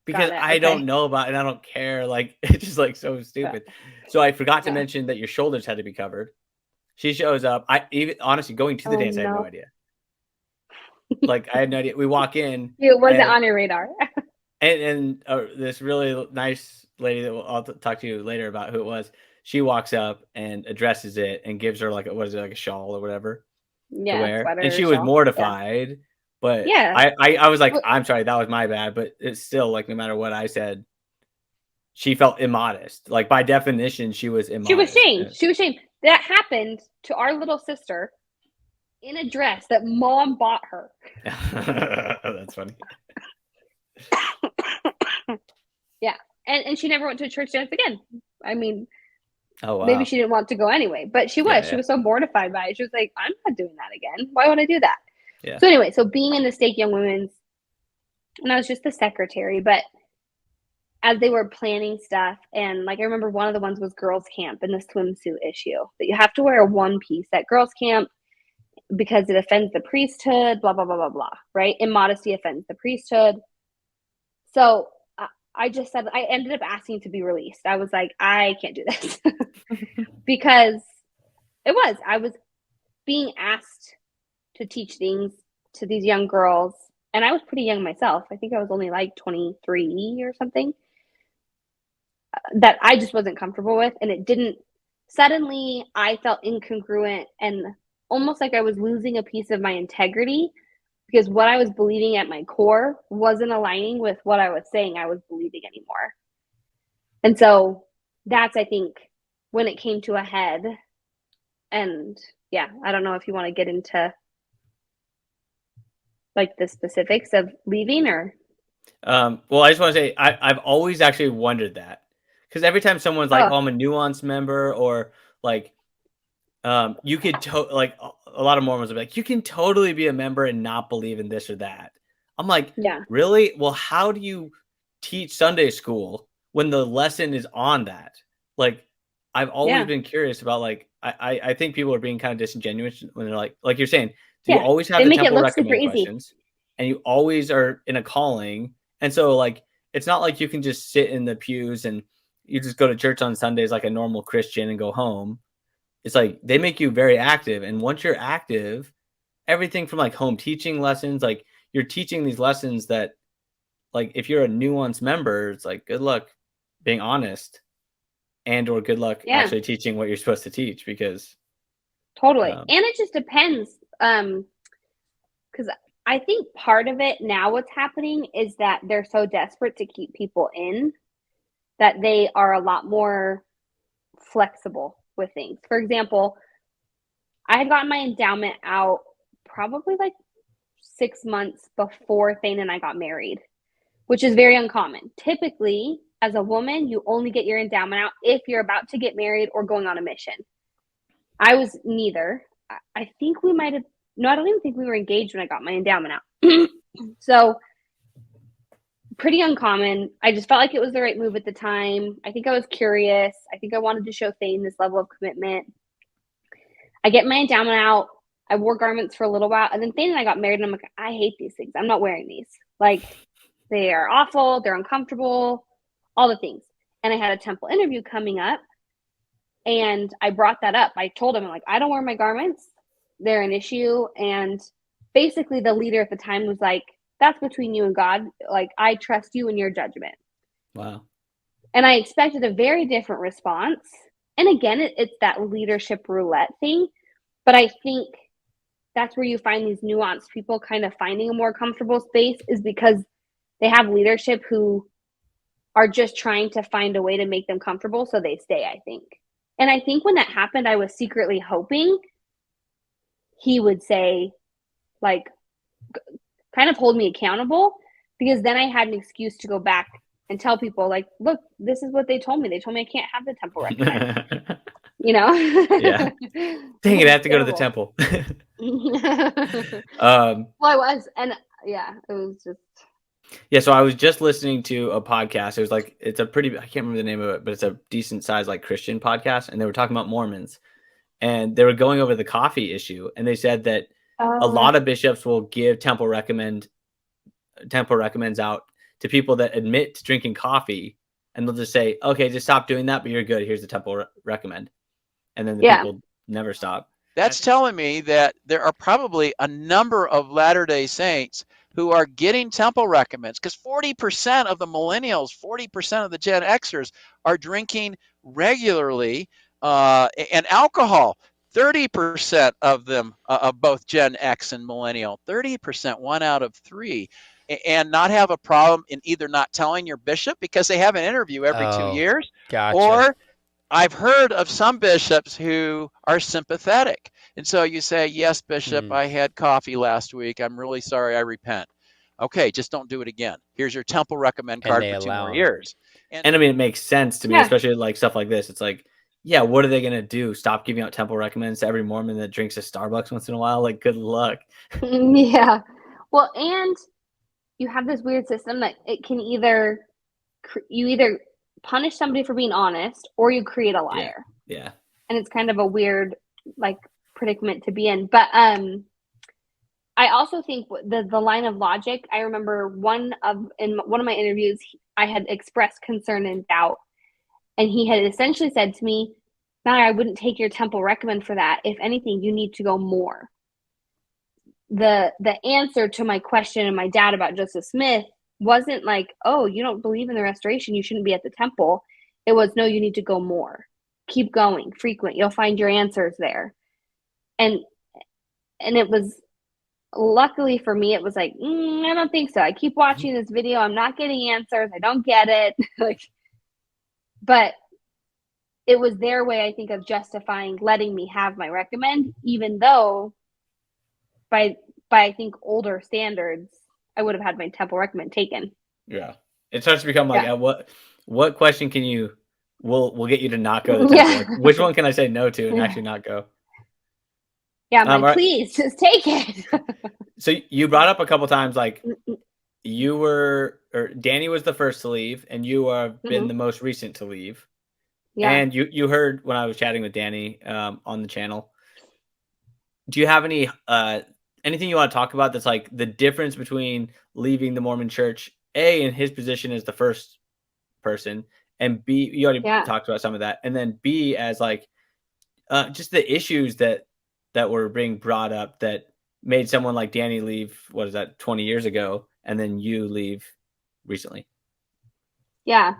because Got it. I don't Okay. know about and I don't care. Like it's just like so Yeah. stupid. So I forgot to Yeah. mention that your shoulders had to be covered. She shows up. I even honestly going to the Oh, dance, I had no no. idea. Like I had no idea. We walk in It wasn't and on your radar. this really nice lady that I'll talk to you later about who it was. She walks up and addresses it and gives her like what is it, like a shawl or whatever to Yeah, wear, and sweater, she was shawl. Yeah. mortified. But Yeah. I was like, Well, I'm sorry, that was my bad. But it's still like no matter what I said, she felt immodest. Like by definition, she was she was immodest. shamed. She was shamed. That happened to our little sister in a dress that mom bought her. That's funny. Yeah. And she never went to a church dance again. I mean, Oh maybe wow. she didn't want to go anyway, but she Yeah, was. She yeah, was so mortified by it. She was like, I'm not doing that again. Why would I do that? yeah. So anyway, so being in the stake young women's, and I was just the secretary, but as they were planning stuff, and like I remember one of the ones was girls camp and the swimsuit issue that you have to wear a one piece at girls camp because it offends the priesthood, blah blah blah blah blah, right? Immodesty offends the priesthood. So I just said I ended up asking to be released. I was like, I can't do this because I was being asked to teach things to these young girls, and I was pretty young myself. I think I was only like 23 or something, that I just wasn't comfortable with, and it didn't. Suddenly, I felt incongruent and almost like I was losing a piece of my integrity because what I was believing at my core wasn't aligning with what I was saying I was believing anymore. And so that's, I think, when it came to a head. And yeah, I don't know if you want to get into like the specifics of leaving or. Well, I just want to say I've always actually wondered that because every time someone's like, Oh, "Oh, I'm a nuanced member," or like, you could like a lot of Mormons will be like, "You can totally be a member and not believe in this or that." I'm like, yeah, really? Well, how do you teach Sunday school when the lesson is on that? Like, I've always yeah, been curious about like I think people are being kind of disingenuous when they're like you're saying, you yeah. always have They the make it temple look super recommend easy. questions, and you always are in a calling, and so like it's not like you can just sit in the pews and you just go to church on Sundays like a normal Christian and go home. It's like they make you very active, and once you're active, everything from like home teaching lessons, like you're teaching these lessons that like if you're a nuanced member, it's like good luck being honest and or good luck Yeah, actually teaching what you're supposed to teach because totally. um, And it just depends. Because I think part of it now, what's happening is that they're so desperate to keep people in that they are a lot more flexible with things. For example, I had gotten my endowment out probably like 6 months before Thane and I got married, which is very uncommon. Typically, as a woman, you only get your endowment out if you're about to get married or going on a mission. I was neither. I think we might have, no, I don't even think we were engaged when I got my endowment out. So, pretty uncommon. I just felt like it was the right move at the time. I think I was curious. I think I wanted to show Thane this level of commitment. I get my endowment out. I wore garments for a little while. And then Thane and I got married, and I'm like, I hate these things. I'm not wearing these. Like, they are awful. They're uncomfortable, all the things. And I had a temple interview coming up, and I brought that up. I told him, like, I don't wear my garments. They're an issue. And basically, the leader at the time was like, that's between you and God. Like, I trust you in your judgment. Wow. And I expected a very different response. And again, it's that leadership roulette thing. But I think that's where you find these nuanced people kind of finding a more comfortable space, is because they have leadership who are just trying to find a way to make them comfortable so they stay, I think. And I think when that happened, I was secretly hoping he would say, like, kind of hold me accountable, because then I had an excuse to go back and tell people, like, look, this is what they told me. They told me I can't have the temple recommend. You know? Yeah. Dang it, I have to go to the temple. Well, I was. And yeah, it was just. Yeah, so I was just listening to a podcast. It was like, it's a pretty, I can't remember the name of it, but it's a decent sized like Christian podcast. And they were talking about Mormons, and they were going over the coffee issue. And they said that a lot of bishops will give temple recommends out to people that admit to drinking coffee. And they'll just say, okay, just stop doing that, but you're good. Here's the temple recommend. And then the people never stop. That's telling me that there are probably a number of Latter-day Saints who are getting temple recommends, because 40% of the millennials, 40% of the Gen Xers are drinking regularly, and alcohol. 30% of them, of both Gen X and millennial, 30%, 1 out of 3, and not have a problem in either not telling your bishop because they have an interview every 2 years, or I've heard of some bishops who are sympathetic. And so you say, yes, Bishop, I had coffee last week. I'm really sorry. I repent. Okay, just don't do it again. Here's your temple recommend card for 2 more years. And I mean, it makes sense to me, especially like stuff like this. It's like, yeah, what are they going to do? Stop giving out temple recommends to every Mormon that drinks a Starbucks once in a while? Like, good luck. Yeah. Well, and you have this weird system that it can either punish somebody for being honest, or you create a liar. Yeah. And it's kind of a weird, like, predicament to be in. But I also think the line of logic, I remember in one of my interviews, I had expressed concern and doubt. And he had essentially said to me, Mallory, I wouldn't take your temple recommend for that. If anything, you need to go more. The answer to my question and my doubt about Joseph Smith wasn't like, oh, you don't believe in the restoration, you shouldn't be at the temple. It was, no, you need to go more. Keep going, frequent. You'll find your answers there. And it was, luckily for me, it was like, I don't think so. I keep watching this video. I'm not getting answers. I don't get it. Like, but it was their way, I think, of justifying letting me have my recommend, even though by I think older standards, I would have had my temple recommend taken. Yeah. It starts to become like, what question can you, we'll get you to not go to the temple? Like, which one can I say no to and actually not go? Yeah, I'm like, please, just take it. So you brought up a couple times, like, Danny was the first to leave, and you have been the most recent to leave. Yeah. And you heard when I was chatting with Danny on the channel. Do you have any anything you want to talk about that's like the difference between leaving the Mormon Church, A, in his position as the first person, and B, you already talked about some of that, and then B, as like just the issues that were being brought up that made someone like Danny leave, 20 years ago, and then you leave recently? Yeah.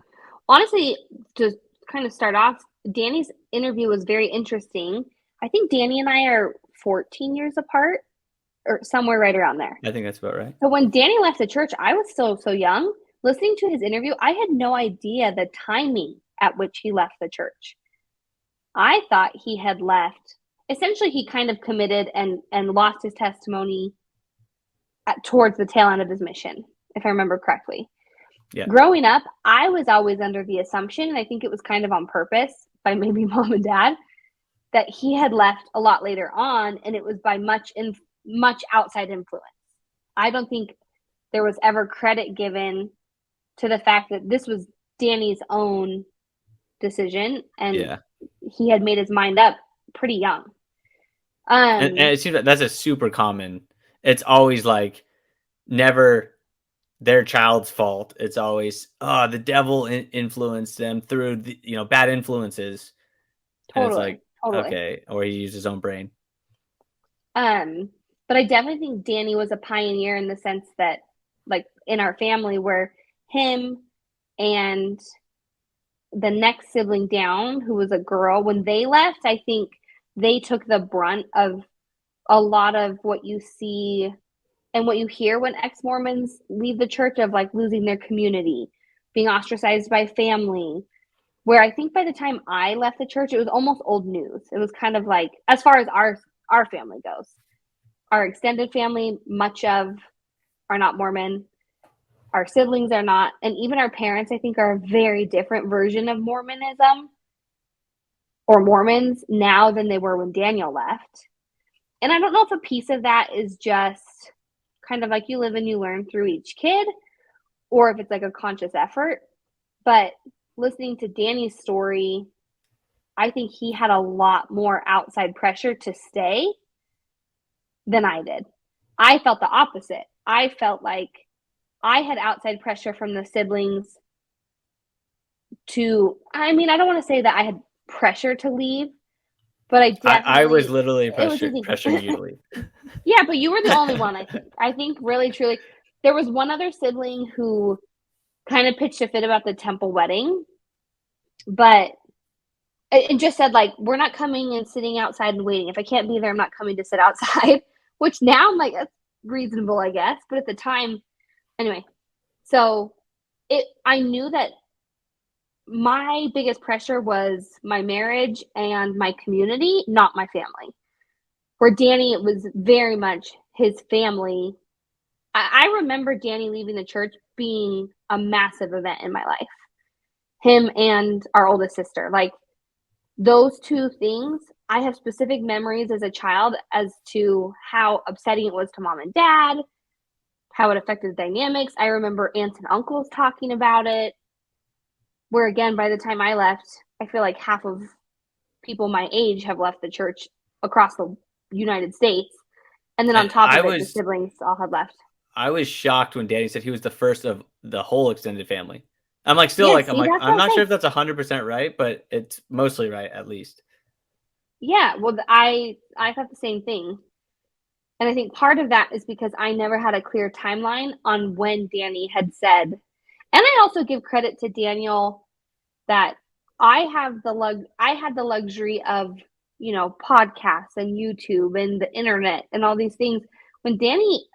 Honestly, to kind of start off, Danny's interview was very interesting. I think Danny and I are 14 years apart, or somewhere right around there. I think that's about right. So when Danny left the church, I was still so young. listening to his interview, I had no idea the timing at which he left the church. I thought he had left. Essentially, he kind of committed and lost his testimony towards the tail end of his mission, if I remember correctly. Yeah. Growing up, I was always under the assumption, and I think it was kind of on purpose by maybe mom and dad, that he had left a lot later on, and it was by much outside influence. I don't think there was ever credit given to the fact that this was Danny's own decision, and he had made his mind up pretty young. And it seems like that's a super common. It's always like never their child's fault. It's always the devil influenced them through the, bad influences. Totally. And it's like totally. Okay, or he used his own brain. But I definitely think Danny was a pioneer in the sense that, like, in our family, where him and the next sibling down, who was a girl, when they left, I think they took the brunt of a lot of what you see and what you hear when ex-Mormons leave the church, of like losing their community, being ostracized by family, where I think by the time I left the church, it was almost old news. It was kind of like, as far as our family goes, our extended family, much of are not Mormon. Our siblings are not. And even our parents, I think, are a very different version of Mormonism or Mormons now than they were when Daniel left. And I don't know if a piece of that is just kind of like you live and you learn through each kid, or if it's like a conscious effort. But listening to Danny's story, I think he had a lot more outside pressure to stay than I did. I felt the opposite. I felt like I had outside pressure from the siblings to, I don't want to say that I had pressure to leave, but I definitely, I was literally pressuring you to leave. Yeah, but you were the only one, I think. I think really, truly, there was one other sibling who kind of pitched a fit about the temple wedding, but it just said, like, we're not coming and sitting outside and waiting. If I can't be there, I'm not coming to sit outside, which now I'm like, that's reasonable, I guess. But at the time, anyway, so I knew that my biggest pressure was my marriage and my community, not my family. For Danny, it was very much his family. I remember Danny leaving the church being a massive event in my life. Him and our oldest sister, like, those two things, I have specific memories as a child as to how upsetting it was to mom and dad, how it affected the dynamics. I remember aunts and uncles talking about it, where, again, by the time I left, I feel like half of people my age have left the church across the United States. And then on top of it, the siblings all had left. I was shocked when Danny said he was the first of the whole extended family. I'm like, still, I'm not sure if that's 100% right, but it's mostly right, at least. Yeah, well, I thought the same thing. And I think part of that is because I never had a clear timeline on when Danny had said, and I also give credit to Daniel that I had the luxury of, podcasts and YouTube and the internet and all these things. When Danny,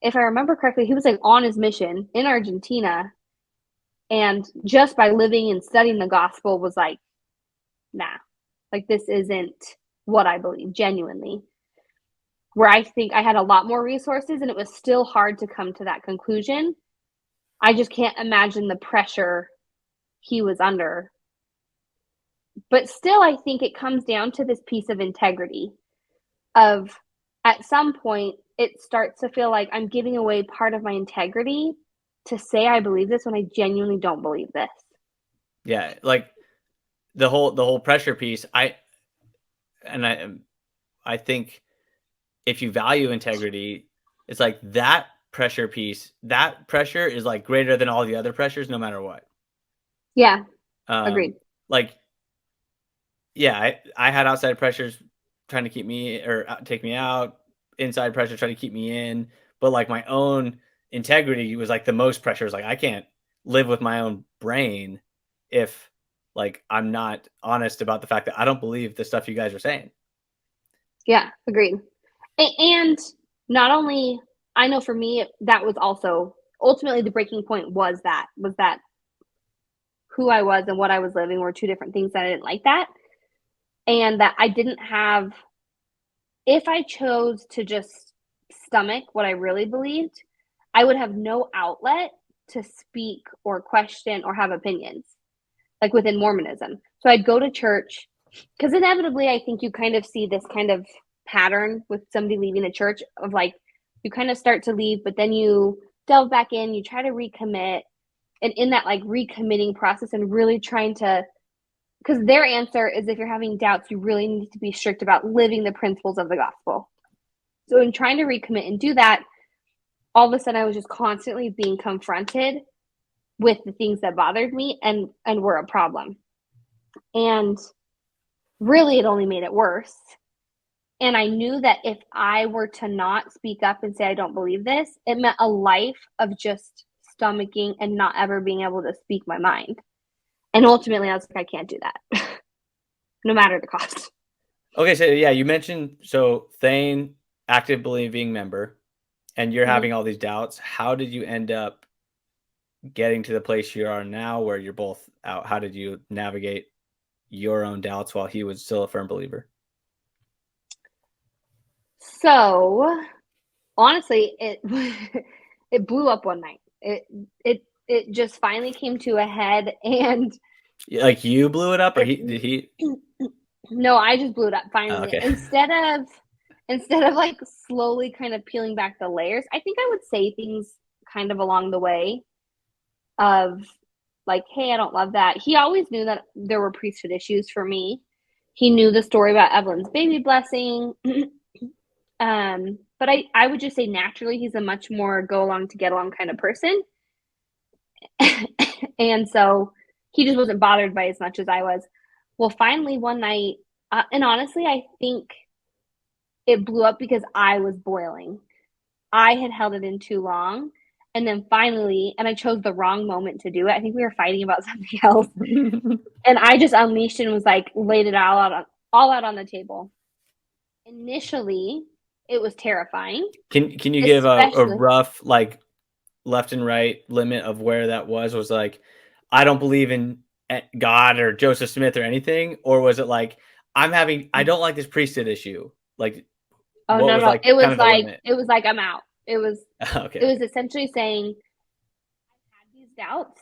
if I remember correctly, he was like on his mission in Argentina, and just by living and studying the gospel was like, nah, like, this isn't what I believe genuinely. Where I think I had a lot more resources and it was still hard to come to that conclusion. I just can't imagine the pressure he was under. But still, I think it comes down to this piece of integrity of, at some point, it starts to feel like I'm giving away part of my integrity to say I believe this when I genuinely don't believe this. Yeah, like the whole pressure piece. I think if you value integrity, it's like that pressure piece. That pressure is like greater than all the other pressures, no matter what. Yeah, agreed. Like, yeah, I had outside pressures trying to keep me or take me out, inside pressure trying to keep me in, but like my own integrity was like the most pressure. Is like, I can't live with my own brain if, like, I'm not honest about the fact that I don't believe the stuff you guys are saying. Yeah, agreed. And not only, I know for me, that was also ultimately the breaking point was that who I was and what I was living were two different things that I didn't like that. And that I didn't have, if I chose to just stomach what I really believed, I would have no outlet to speak or question or have opinions, like within Mormonism. So I'd go to church, because inevitably I think you kind of see this kind of pattern with somebody leaving the church of like, you kind of start to leave, but then you delve back in, you try to recommit. And in that like recommitting process and really trying to, because their answer is if you're having doubts, you really need to be strict about living the principles of the gospel. So in trying to recommit and do that, all of a sudden I was just constantly being confronted with the things that bothered me and were a problem. And really it only made it worse. And I knew that if I were to not speak up and say I don't believe this, it meant a life of just stomaching and not ever being able to speak my mind. And ultimately I was like, I can't do that. No matter the cost. Okay, so yeah, you mentioned Thane, active believing member, and you're having all these doubts. How did you end up getting to the place you are now where you're both out? How did you navigate your own doubts while he was still a firm believer? So honestly, it it blew up one night. It just finally came to a head, and like you blew it up, or did he? No, I just blew it up finally. Okay. Instead of like slowly kind of peeling back the layers, I think I would say things kind of along the way of like, hey, I don't love that. He always knew that there were priesthood issues for me. He knew the story about Evelyn's baby blessing. But I would just say naturally he's a much more go along to get along kind of person. And so he just wasn't bothered by as much as I was. Well, finally one night, and honestly, I think it blew up because I was boiling. I had held it in too long. And then finally, and I chose the wrong moment to do it. I think we were fighting about something else. And I just unleashed and was like, laid it all out on the table. Initially, it was terrifying. Can you give a rough like left and right limit of where that was? Was like, I don't believe in God or Joseph Smith or anything, or was it like I don't like this priesthood issue? Like, oh what no, was no, like it was kind of the like limit? it was like I'm out. It was okay. It was essentially saying I had these doubts.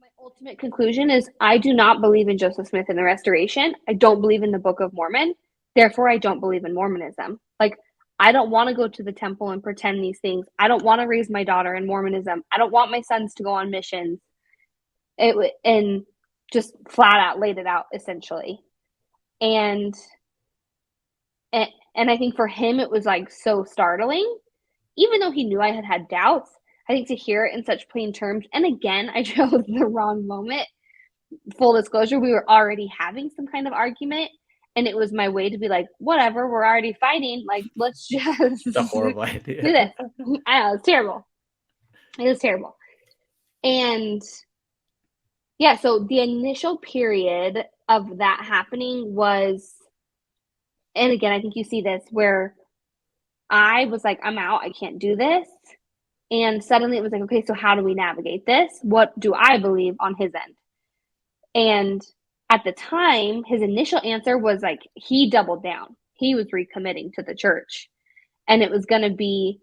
My ultimate conclusion is I do not believe in Joseph Smith and the Restoration. I don't believe in the Book of Mormon. Therefore, I don't believe in Mormonism. Like, I don't want to go to the temple and pretend these things. I don't want to raise my daughter in Mormonism. I don't want my sons to go on missions. And just flat out laid it out essentially. And I think for him it was like so startling, even though he knew I had had doubts. I think to hear it in such plain terms, and again, I chose the wrong moment. Full disclosure, we were already having some kind of argument, and it was my way to be like, whatever, we're already fighting. Like, let's just It's a horrible idea. do this. I know, it's terrible. It was terrible. And yeah, so the initial period of that happening was, and again, I think you see this where I was like, I'm out, I can't do this. And suddenly it was like, okay, so how do we navigate this? What do I believe on his end? And at the time, his initial answer was like, he doubled down. He was recommitting to the church. And it was going to be,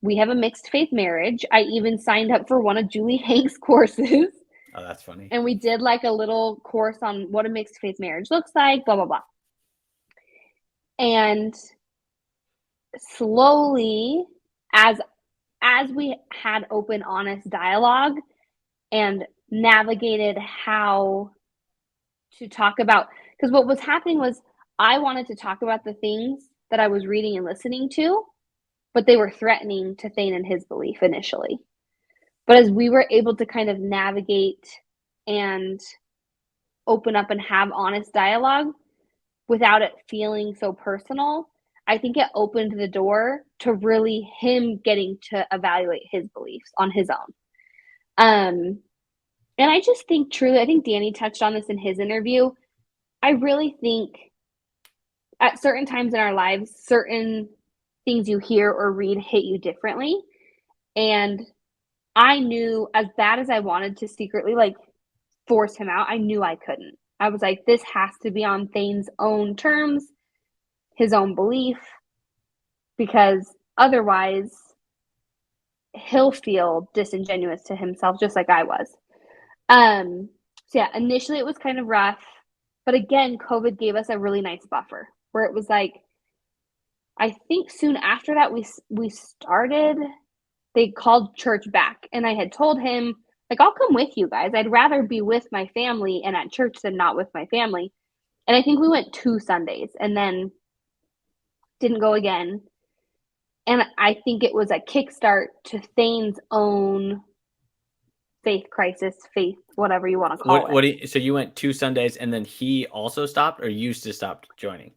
we have a mixed faith marriage. I even signed up for one of Julie Hank's courses. Oh, that's funny. And we did like a little course on what a mixed faith marriage looks like, blah, blah, blah. And slowly, as we had open, honest dialogue and navigated how to talk about, because what was happening was I wanted to talk about the things that I was reading and listening to, but they were threatening to Thane and his belief initially. But as we were able to kind of navigate and open up and have honest dialogue without it feeling so personal, I think it opened the door to really him getting to evaluate his beliefs on his own. And I just think truly, I think Danny touched on this in his interview. I really think at certain times in our lives, certain things you hear or read hit you differently. And I knew, as bad as I wanted to secretly like force him out, I knew I couldn't. I was like, this has to be on Thane's own terms, his own belief, because otherwise he'll feel disingenuous to himself just like I was. So yeah, initially it was kind of rough, but again, COVID gave us a really nice buffer where it was like, I think soon after that we started, they called church back, and I had told him, like, I'll come with you guys. I'd rather be with my family and at church than not with my family. And I think we went 2 Sundays and then didn't go again. And I think it was a kickstart to Thane's own faith crisis, faith, whatever you want to call it. So you went 2 Sundays and then he also stopped, or you just stopped joining?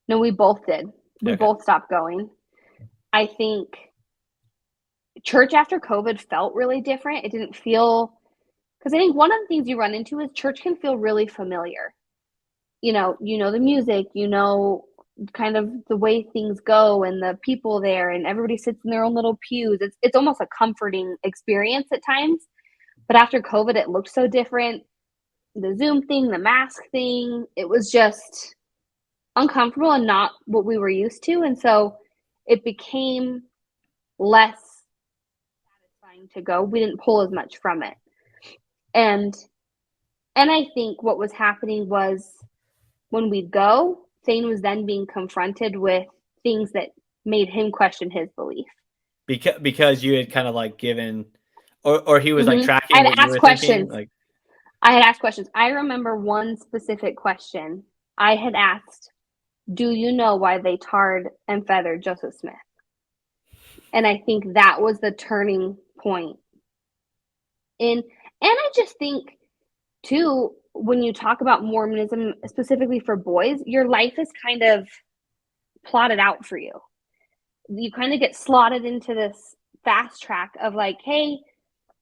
No, we both did. We Okay. both stopped going. I think church after COVID felt really different. It didn't feel, because I think one of the things you run into is church can feel really familiar. You know the music, kind of the way things go and the people there, and everybody sits in their own little pews. It's almost a comforting experience at times. But after COVID, it looked so different. The Zoom thing, the mask thing, it was just uncomfortable and not what we were used to. And so it became less satisfying to go. We didn't pull as much from it. And I think what was happening was when we'd go, Thane was then being confronted with things that made him question his belief. Because you had kind of like given, or he was like I tracking had what you asked were thinking. questions. Like, I had asked questions. I remember one specific question. I had asked, do you know why they tarred and feathered Joseph Smith? And I think that was the turning point. And I just think too, when you talk about Mormonism specifically for boys, your life is kind of plotted out for you. You kind of get slotted into this fast track of like, hey,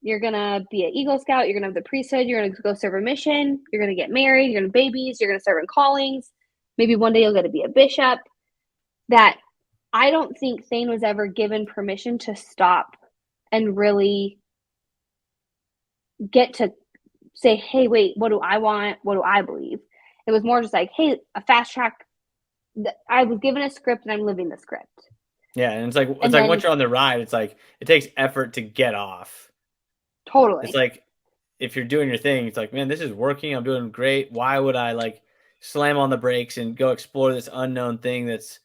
you're gonna be an Eagle Scout, you're gonna have the priesthood, you're gonna go serve a mission, you're gonna get married, you're gonna have babies, you're gonna serve in callings, maybe one day you'll get to be a bishop. That I don't think Thane was ever given permission to stop and really get to say, hey, wait, what do I want? What do I believe? It was more just like, hey, a fast track. I was given a script and I'm living the script. yeah, and it's like once you're on the ride, it's like it takes effort to get off. Totally. It's like if you're doing your thing, it's like, man, this is working. I'm doing great. Why would I like slam on the brakes and go explore this unknown thing that's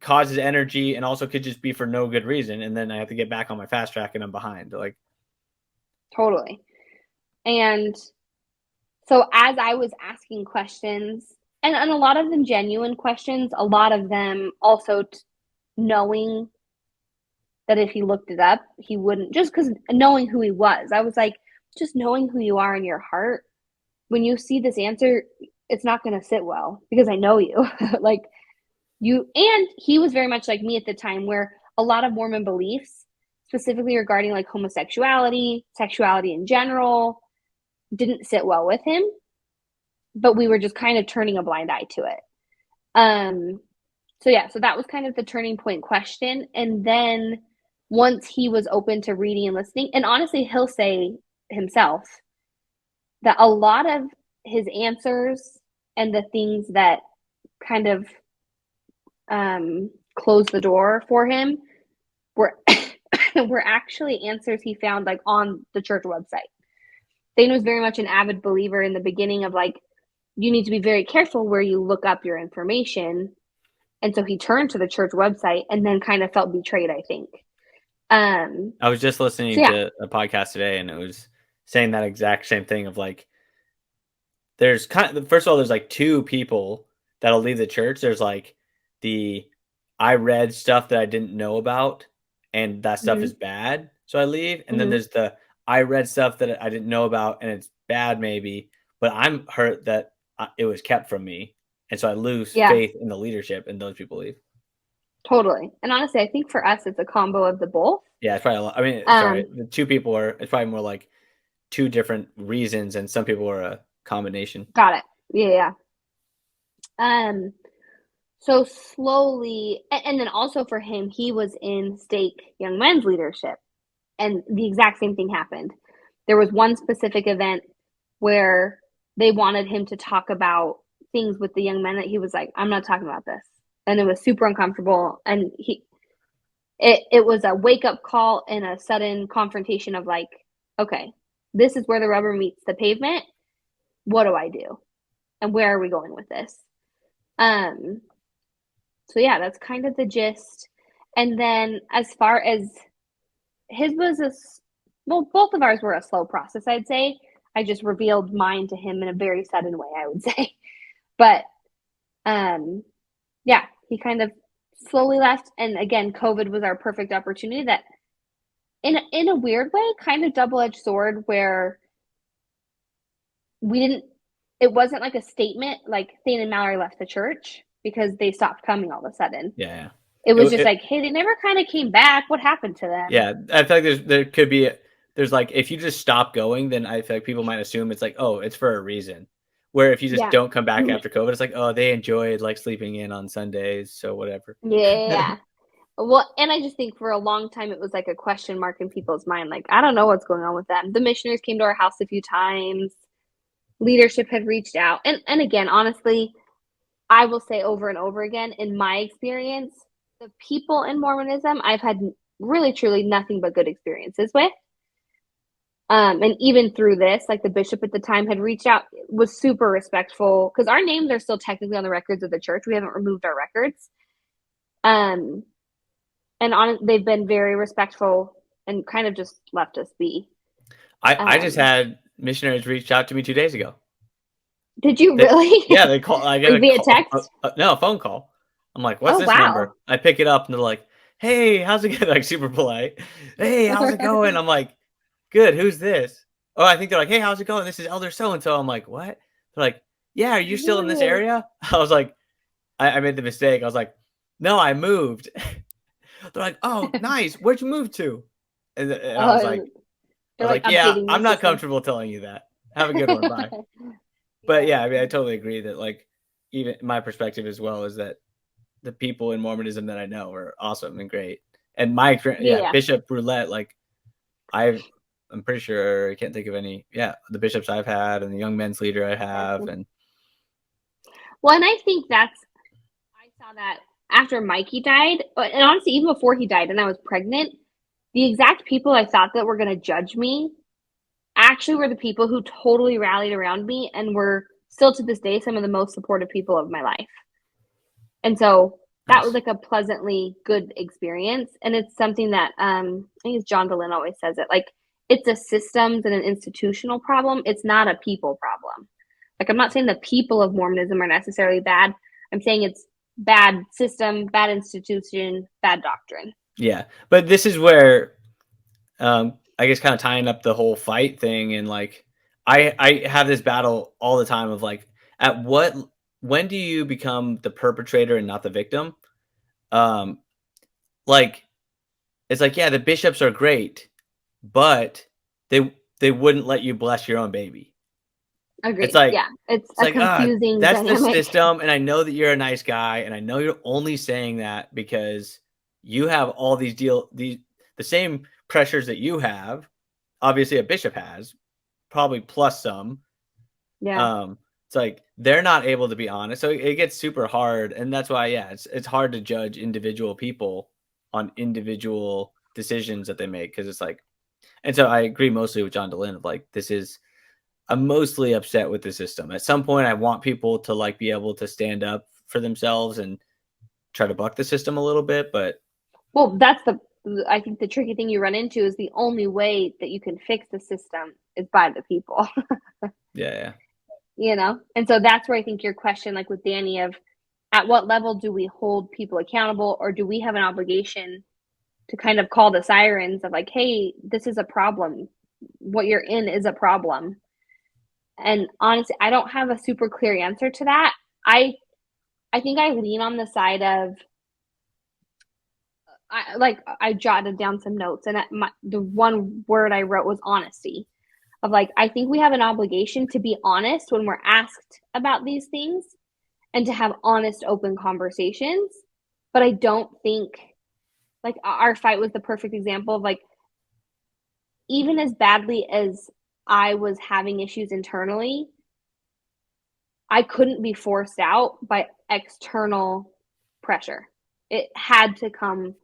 causes energy and also could just be for no good reason, and then I have to get back on my fast track and I'm behind. Like, totally. And so as I was asking questions, and a lot of them genuine questions, a lot of them also knowing that if he looked it up, he wouldn't, just because knowing who he was. I was like, just knowing who you are in your heart, when you see this answer, it's not going to sit well because I know you. Like you, and he was very much like me at the time, where a lot of Mormon beliefs, specifically regarding like homosexuality, sexuality in general, didn't sit well with him, but we were just kind of turning a blind eye to it. So yeah, so that was kind of the turning point question. And then once he was open to reading and listening, and honestly, he'll say himself that a lot of his answers and the things that kind of closed the door for him were were actually answers he found like on the church website. Thane was very much an avid believer in the beginning of like, you need to be very careful where you look up your information. And so he turned to the church website and then kind of felt betrayed, I think. I was just listening to a podcast today, and it was saying that exact same thing of like, there's kind of, first of all, there's like two people that'll leave the church. There's like I read stuff that I didn't know about, and that stuff is bad, so I leave. And then there's I read stuff that I didn't know about, and it's bad maybe, but I'm hurt that it was kept from me, and so I lose faith in the leadership, and those people leave. Totally. And honestly, I think for us, it's a combo of the both. Yeah, it's probably a lot. I mean, sorry, the two people it's probably more like two different reasons, and some people are a combination. Got it. Yeah. So slowly, and then also for him, he was in stake young men's leadership. And the exact same thing happened. There was one specific event where they wanted him to talk about things with the young men that he was like, I'm not talking about this. And it was super uncomfortable. And it was a wake up call and a sudden confrontation of like, okay, this is where the rubber meets the pavement. What do I do? And where are we going with this? So yeah, that's kind of the gist. And then as far as his was well, both of ours were a slow process, I'd say. I just revealed mine to him in a very sudden way, I would say. But yeah, he kind of slowly left. And again, COVID was our perfect opportunity that in a weird way, kind of double-edged sword where it wasn't like a statement like Thane and Mallory left the church because they stopped coming all of a sudden. Yeah. It was just like, hey, they never kind of came back. What happened to them? Yeah, I feel like there's like, if you just stop going, then I feel like people might assume it's like, oh, it's for a reason. Where if you just don't come back after COVID, it's like, oh, they enjoyed like sleeping in on Sundays, so whatever. Yeah. Well, and I just think for a long time it was like a question mark in people's mind. Like, I don't know what's going on with them. The missionaries came to our house a few times. Leadership had reached out. And again, honestly, I will say over and over again, in my experience, the people in Mormonism, I've had really, truly nothing but good experiences with. And even through this, like the bishop at the time had reached out, was super respectful because our names are still technically on the records of the church. We haven't removed our records. And they've been very respectful and kind of just left us be. I just had missionaries reach out to me 2 days ago. Did you really? Yeah, they call. I get via text. No, a phone call. I'm like, what's this number? I pick it up and they're like, hey, how's it going? Like super polite. Hey, how's it going? I'm like, good. Who's this? Oh, I think they're like, hey, how's it going? This is Elder so and so. I'm like, what? They're like, yeah, are you still in this area? I was like, I made the mistake. I was like, no, I moved. They're like, oh, nice. Where'd you move to? And I was like, yeah, I'm not comfortable telling you that. Have a good one. Bye. But yeah, I mean, I totally agree that like even my perspective as well is that the people in Mormonism that I know are awesome and great. And my experience, Bishop Roulette, like I'm pretty sure I can't think of any. Yeah, the bishops I've had and the young men's leader I have, and well, and I think I saw that after Mikey died, and honestly, even before he died, and I was pregnant, the exact people I thought that were going to judge me actually were the people who totally rallied around me and were still to this day some of the most supportive people of my life. And so that was like a pleasantly good experience. And it's something that I think it's John Dehlin always says it, like it's a systems and an institutional problem. It's not a people problem. Like I'm not saying the people of Mormonism are necessarily bad. I'm saying it's bad system, bad institution, bad doctrine. Yeah. But this is where I guess kind of tying up the whole fight thing, and like I have this battle all the time of like, when do you become the perpetrator and not the victim? Like it's like, yeah, the bishops are great, but they wouldn't let you bless your own baby. Agreed. It's like, yeah, it's a like, confusing that's dynamic. The system, and I know that you're a nice guy, and I know you're only saying that because you have all these the same pressures that you have. Obviously, a bishop has, probably plus some. Yeah. It's like they're not able to be honest, so it gets super hard, and that's why, yeah, it's hard to judge individual people on individual decisions that they make, because it's like, and so I agree mostly with John Dehlin of like, I'm mostly upset with the system. At some point, I want people to like be able to stand up for themselves and try to buck the system a little bit, but well, I think the tricky thing you run into is the only way that you can fix the system is by the people. yeah. You know? And so that's where I think your question, like with Danny, of at what level do we hold people accountable, or do we have an obligation to kind of call the sirens of like, hey, this is a problem. What you're in is a problem. And honestly, I don't have a super clear answer to that. I think I lean on the side of, I jotted down some notes, and the one word I wrote was honesty. Of like, I think we have an obligation to be honest when we're asked about these things and to have honest, open conversations. But I don't think, like, our fight was the perfect example of like, even as badly as I was having issues internally, I couldn't be forced out by external pressure. It had to come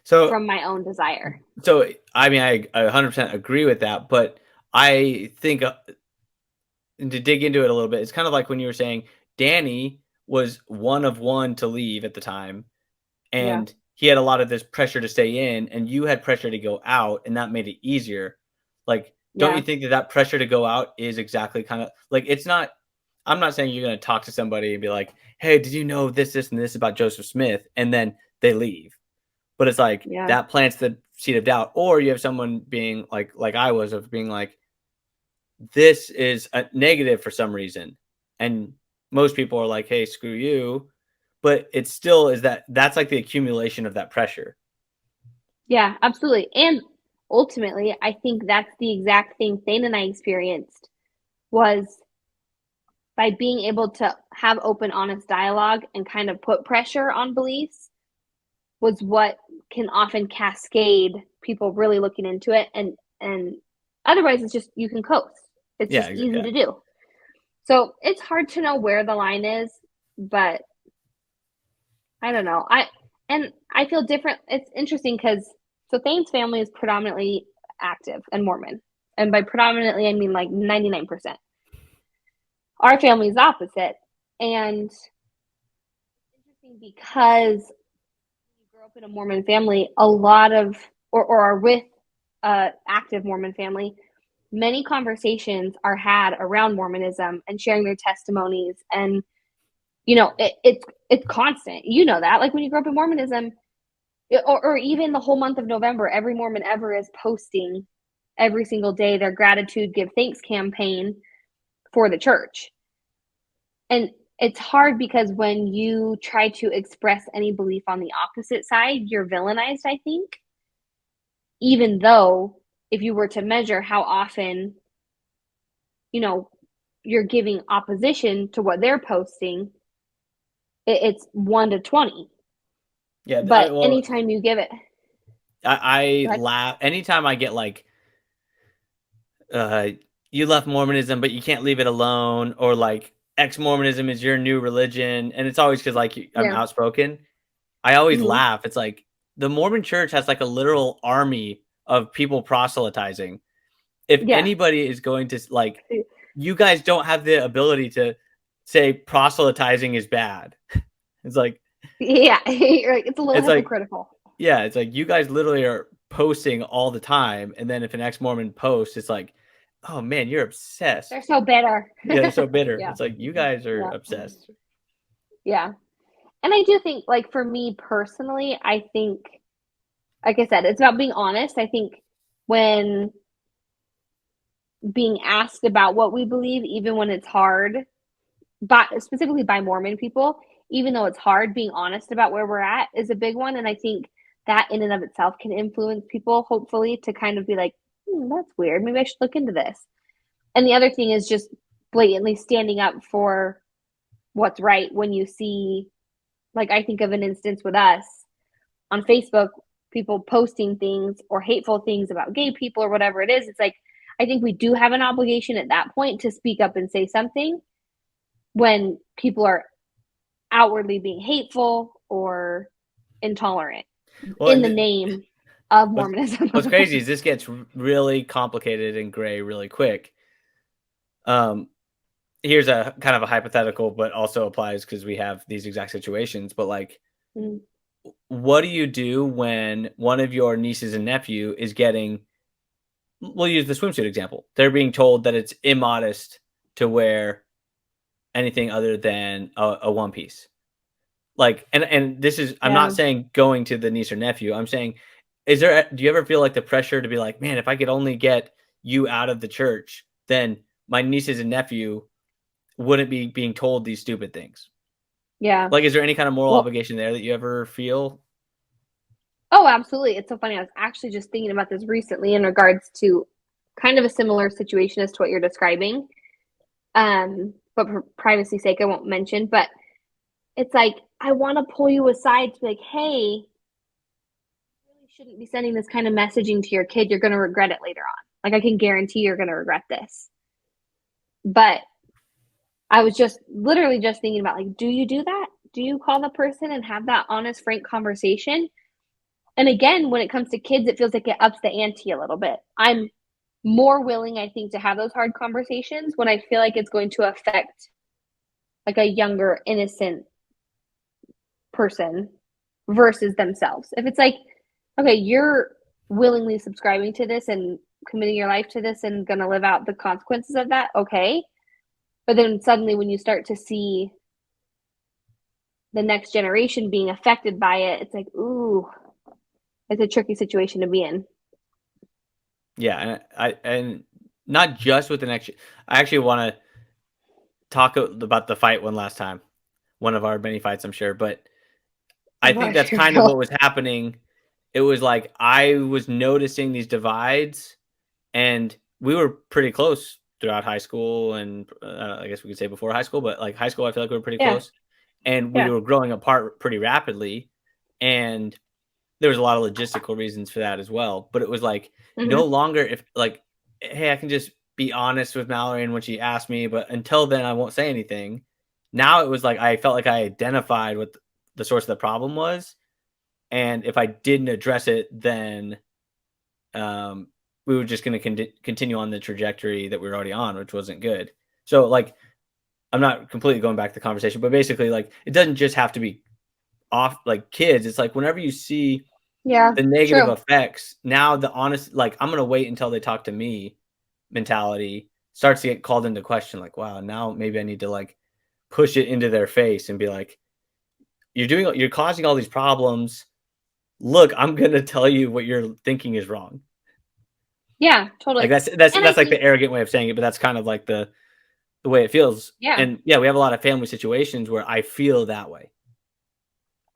So, from my own desire. so I mean, I 100% agree with that, but I think to dig into it a little bit, it's kind of like when you were saying Danny was one of one to leave at the time, Yeah. and he had a lot of this pressure to stay in, and you had pressure to go out, and that made it easier. Like, don't you Yeah. think that that pressure to go out is exactly kind of like it's not? I'm not saying you're going to talk to somebody and be like, "Hey, did you know this, this, and this about Joseph Smith?" And then they leave, but it's like Yeah. that plants the seed of doubt. Or you have someone being like I was, of being like, this is a negative for some reason. And most people are like, hey, screw you. But it still is that's like the accumulation of that pressure. Yeah, absolutely. And ultimately, I think that's the exact thing Thane and I experienced was by being able to have open, honest dialogue and kind of put pressure on beliefs was what can often cascade people really looking into it. And otherwise it's just you can coast. It's Yeah, just easy yeah. to do. So it's hard to know where the line is, but I don't know. I feel different. It's interesting because so Thane's family is predominantly active and Mormon. And by predominantly I mean like 99%. Our family is opposite. And it's interesting because when you grow up in a Mormon family, a lot of or are with active Mormon family, many conversations are had around Mormonism and sharing their testimonies, and it's constant. You know that, like when you grow up in Mormonism, or even the whole month of November, every Mormon ever is posting every single day their gratitude, give thanks campaign for the church, and it's hard because when you try to express any belief on the opposite side, you're villainized, I think, even though if you were to measure how often you know you're giving opposition to what they're posting, it's 1 to 20. Yeah. But anytime you give it, I like, laugh anytime I get like, uh, you left Mormonism, but you can't leave it alone, or like ex Mormonism is your new religion. And it's always because like I'm yeah. outspoken. I always Hmm. laugh. It's like the Mormon church has like a literal army of people proselytizing. If Yeah. anybody is going to like, you guys don't have the ability to say proselytizing is bad. It's like, Yeah. It's a little it's like, hypocritical. yeah, it's like you guys literally are posting all the time. And then if an ex Mormon posts, it's like, oh man, you're obsessed. They're so bitter. Yeah, they're so bitter. Yeah. It's like you guys are Yeah. obsessed. Yeah. And I do think, like, for me personally, I think, like I said, it's about being honest. I think when being asked about what we believe, even when it's hard, but specifically by Mormon people, even though it's hard, being honest about where we're at is a big one. And I think that in and of itself can influence people, hopefully, to kind of be like, that's weird. Maybe I should look into this. And the other thing is just blatantly standing up for what's right when you see, like, I think of an instance with us on Facebook, people posting things or hateful things about gay people or whatever it is. It's like, I think we do have an obligation at that point to speak up and say something when people are outwardly being hateful or intolerant Well, in the name of what's, Mormonism. what's crazy is this gets really complicated and gray really quick. Um, Here's a kind of a hypothetical, but also applies because we have these exact situations. But like, Mm. what do you do when one of your nieces and nephew is getting? We'll use the swimsuit example. They're being told that it's immodest to wear anything other than a one piece. Like, and this is, I'm not Yeah. saying going to the niece or nephew. I'm saying, do you ever feel like the pressure to be like, man, if I could only get you out of the church, then my nieces and nephew wouldn't be being told these stupid things. Yeah. Like, is there any kind of moral Well, obligation there that you ever feel? oh, absolutely. It's so funny. I was actually just thinking about this recently in regards to kind of a similar situation as to what you're describing. But for privacy's sake, I won't mention. But it's like I want to pull you aside to be like, hey, you really shouldn't be sending this kind of messaging to your kid. You're going to regret it later on. Like, I can guarantee you're going to regret this. But I was just literally just thinking about, like, do you do that? Do you call the person and have that honest, frank conversation? And again, when it comes to kids, it feels like it ups the ante a little bit. I'm more willing, I think, to have those hard conversations when I feel like it's going to affect like a younger, innocent person versus themselves. If it's like, okay, you're willingly subscribing to this and committing your life to this and going to live out the consequences of that, okay. But then suddenly when you start to see the next generation being affected by it, it's like, ooh, it's a tricky situation to be in. Yeah, and not just with the next. I actually want to talk about the fight one last time, one of our many fights, I'm sure. But I think that's kind of what was happening. It was like I was noticing these divides, and we were pretty close throughout high school, and I guess we could say before high school, but like high school, I feel like we were pretty close, and we were growing apart pretty rapidly, and there was a lot of logistical reasons for that as well. But it was like no longer if like, hey, I can just be honest with Mallory and when she asked me, but until then I won't say anything. Now it was like I felt like I identified what the source of the problem was, and if I didn't address it, then we were just going to continue on the trajectory that we were already on, which wasn't good. So like, I'm not completely going back to the conversation, but basically like, it doesn't just have to be off like kids. It's like whenever you see the negative effects, now the honest, like, I'm going to wait until they talk to me mentality starts to get called into question. Like, wow, now maybe I need to like push it into their face and be like, you're causing all these problems. Look, I'm going to tell you what you're thinking is wrong. Yeah, totally. Like that's like the arrogant way of saying it, but that's kind of like the way it feels. Yeah. And yeah, we have a lot of family situations where I feel that way.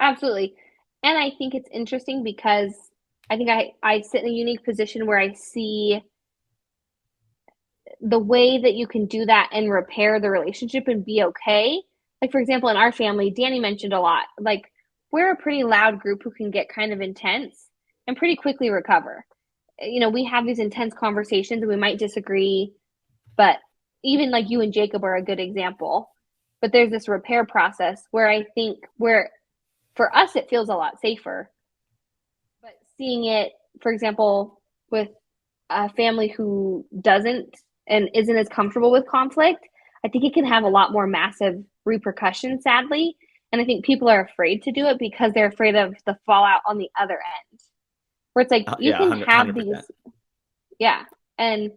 Absolutely. And I think it's interesting because I think I sit in a unique position where I see the way that you can do that and repair the relationship and be okay. Like, for example, in our family, Danny mentioned a lot, like, we're a pretty loud group who can get kind of intense and pretty quickly recover. You know, we have these intense conversations and we might disagree, but even like you and Jacob are a good example. But there's this repair process where I think where for us it feels a lot safer. But seeing it, for example, with a family who doesn't and isn't as comfortable with conflict, I think it can have a lot more massive repercussions, sadly. And I think people are afraid to do it because they're afraid of the fallout on the other end. Where it's like you can have 100%. these, and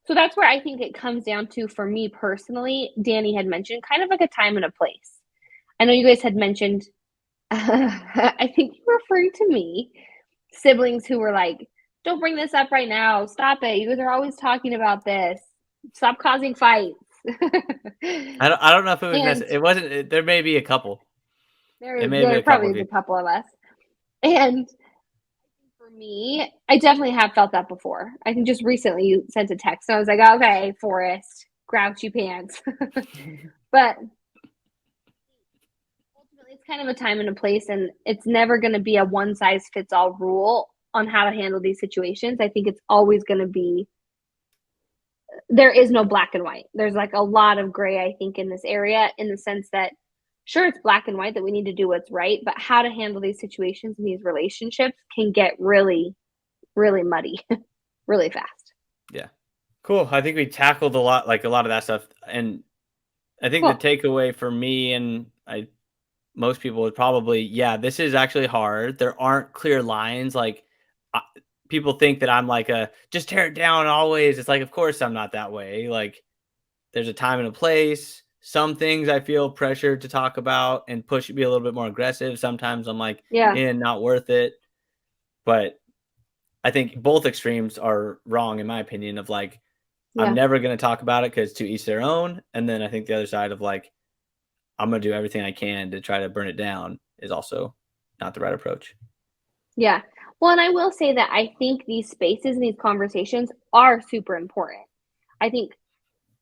so that's where I think it comes down to, for me personally, Danny had mentioned kind of like a time and a place. I know you guys had mentioned, I think you were referring to me, siblings who were like, don't bring this up right now. Stop it. You guys are always talking about this. Stop causing fights. I don't know if it was it wasn't. There may be a couple. There probably is a couple of us. And for me, I definitely have felt that before. I think just recently you sent a text and I was like, okay, Forrest, grouchy pants. But ultimately it's kind of a time and a place, and it's never going to be a one size fits all rule on how to handle these situations. I think it's always going to be, there is no black and white. There's like a lot of gray, I think, in this area, in the sense that sure, it's black and white that we need to do what's right, but how to handle these situations and these relationships can get really, really muddy really fast. Yeah. Cool. I think we tackled a lot of that stuff. And I think the takeaway for me and most people would probably, this is actually hard. There aren't clear lines. Like people think that I'm like just tear it down always. It's like, of course I'm not that way. Like there's a time and a place. Some things I feel pressured to talk about and push, be a little bit more aggressive. Sometimes I'm like, not worth it. But I think both extremes are wrong in my opinion of like, I'm never going to talk about it because to each their own. And then I think the other side of like, I'm going to do everything I can to try to burn it down is also not the right approach. Yeah. Well, and I will say that I think these spaces and these conversations are super important. I think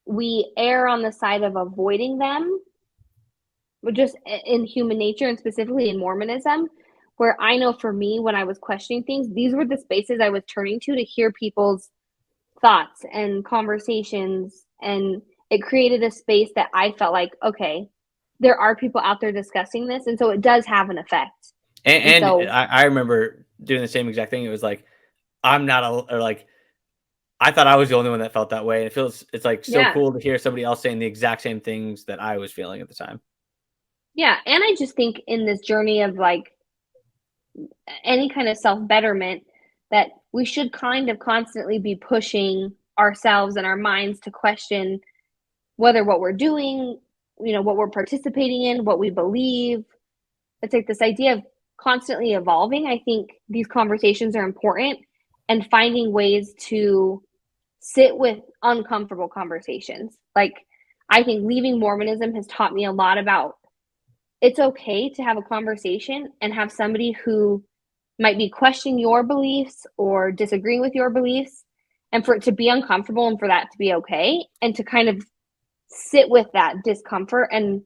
we err on the side of avoiding them, just in human nature and specifically in Mormonism, where I know for me, when I was questioning things, these were the spaces I was turning to hear people's thoughts and conversations, and it created a space that I felt like, okay, there are people out there discussing this, and so it does have an effect. And And so, I remember doing the same exact thing. It was like, I'm not a, or like, I thought I was the only one that felt that way. It's like so yeah, cool to hear somebody else saying the exact same things that I was feeling at the time. yeah. And I just think in this journey of like any kind of self betterment, that we should kind of constantly be pushing ourselves and our minds to question whether what we're doing, what we're participating in, what we believe. It's like this idea of constantly evolving. I think these conversations are important, and finding ways to sit with uncomfortable conversations. Like, I think leaving Mormonism has taught me a lot about it's okay to have a conversation and have somebody who might be questioning your beliefs or disagreeing with your beliefs, and for it to be uncomfortable and for that to be okay, and to kind of sit with that discomfort and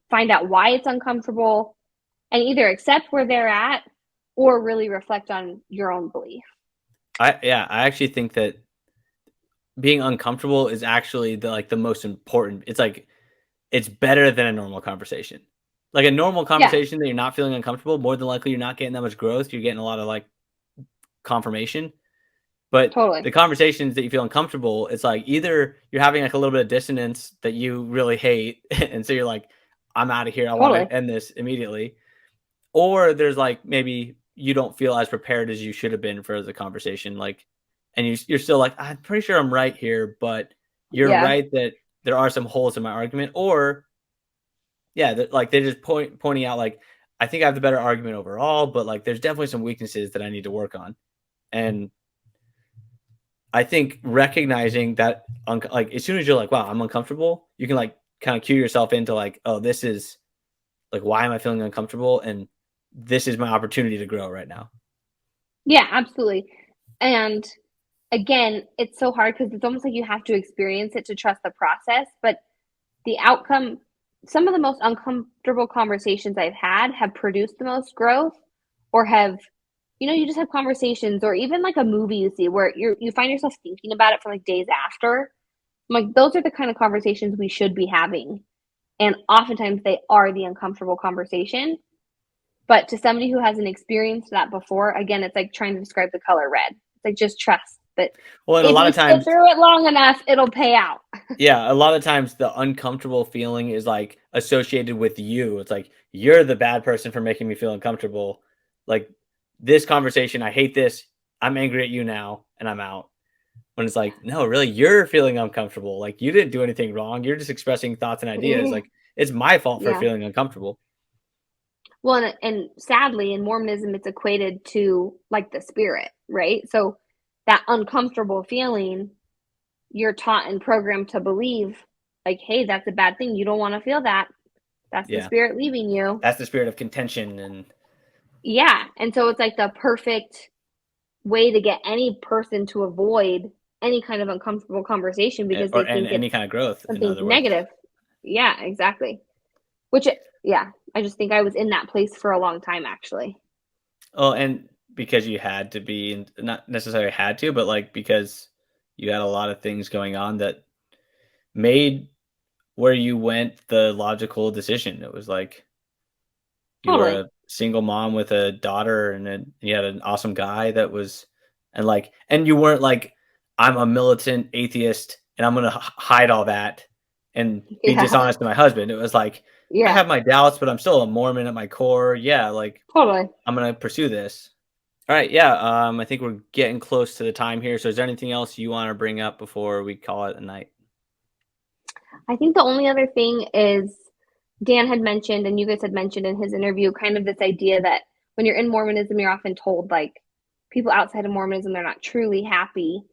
find out why it's uncomfortable, and either accept where they're at or really reflect on your own belief. I actually think that being uncomfortable is actually the most important. It's like it's better than a normal conversation. Like a normal Yeah, conversation that you're not feeling uncomfortable, more than likely you're not getting that much growth. You're getting a lot of like confirmation. But totally. the conversations that you feel uncomfortable, it's like either you're having like a little bit of dissonance that you really hate, and so you're like, I'm out of here. I want Totally. to end this immediately. Or there's like maybe you don't feel as prepared as you should have been for the conversation. Like, and you're still like, I'm pretty sure I'm right here, but you're Yeah. right that there are some holes in my argument. Or yeah, like they're just pointing out like, I think I have the better argument overall, but like there's definitely some weaknesses that I need to work on. And I think recognizing that, like, as soon as you're like, wow, I'm uncomfortable, you can like kind of cue yourself into like, oh, this is like, why am I feeling uncomfortable? And this is my opportunity to grow right now. Yeah, absolutely. And again, it's so hard because it's almost like you have to experience it to trust the process. But the outcome, some of the most uncomfortable conversations I've had have produced the most growth, or have, you just have conversations, or even like a movie you see where you find yourself thinking about it for like days after. I'm like, those are the kind of conversations we should be having. And oftentimes they are the uncomfortable conversation. But to somebody who hasn't experienced that before, again, it's like trying to describe the color red. It's like, just trust that Well, and a if lot you of sit times, through it long enough, it'll pay out. yeah, a lot of times the uncomfortable feeling is like associated with you. It's like you're the bad person for making me feel uncomfortable. Like this conversation, I hate this. I'm angry at you now, and I'm out. When it's like, no, really, you're feeling uncomfortable. Like you didn't do anything wrong. You're just expressing thoughts and ideas. Like it's my fault for Yeah. feeling uncomfortable. Well, and sadly, in Mormonism, it's equated to like the spirit, right? So that uncomfortable feeling, you're taught and programmed to believe, like, hey, that's a bad thing. You don't want to feel that. That's the Yeah, spirit leaving you. that's the spirit of contention, and Yeah. And so it's like the perfect way to get any person to avoid any kind of uncomfortable conversation because or they and think any it's kind of growth. In something other words, negative. Yeah, exactly. Yeah, I just think I was in that place for a long time, actually. oh, and because you had to be, not necessarily had to, but like because you had a lot of things going on that made where you went the logical decision. It was like you were Totally. a single mom with a daughter, and then you had an awesome guy that was, and you weren't like, I'm a militant atheist and I'm gonna hide all that and be Yeah. dishonest to my husband. It was like I Yeah, have my doubts, but I'm still a Mormon at my core. Yeah, like totally. I'm gonna pursue this. All right, yeah. I think we're getting close to the time here. So, is there anything else you want to bring up before we call it a night? I think the only other thing is Dan had mentioned, and you guys had mentioned in his interview, kind of this idea that when you're in Mormonism, you're often told like people outside of Mormonism, they're not truly happy.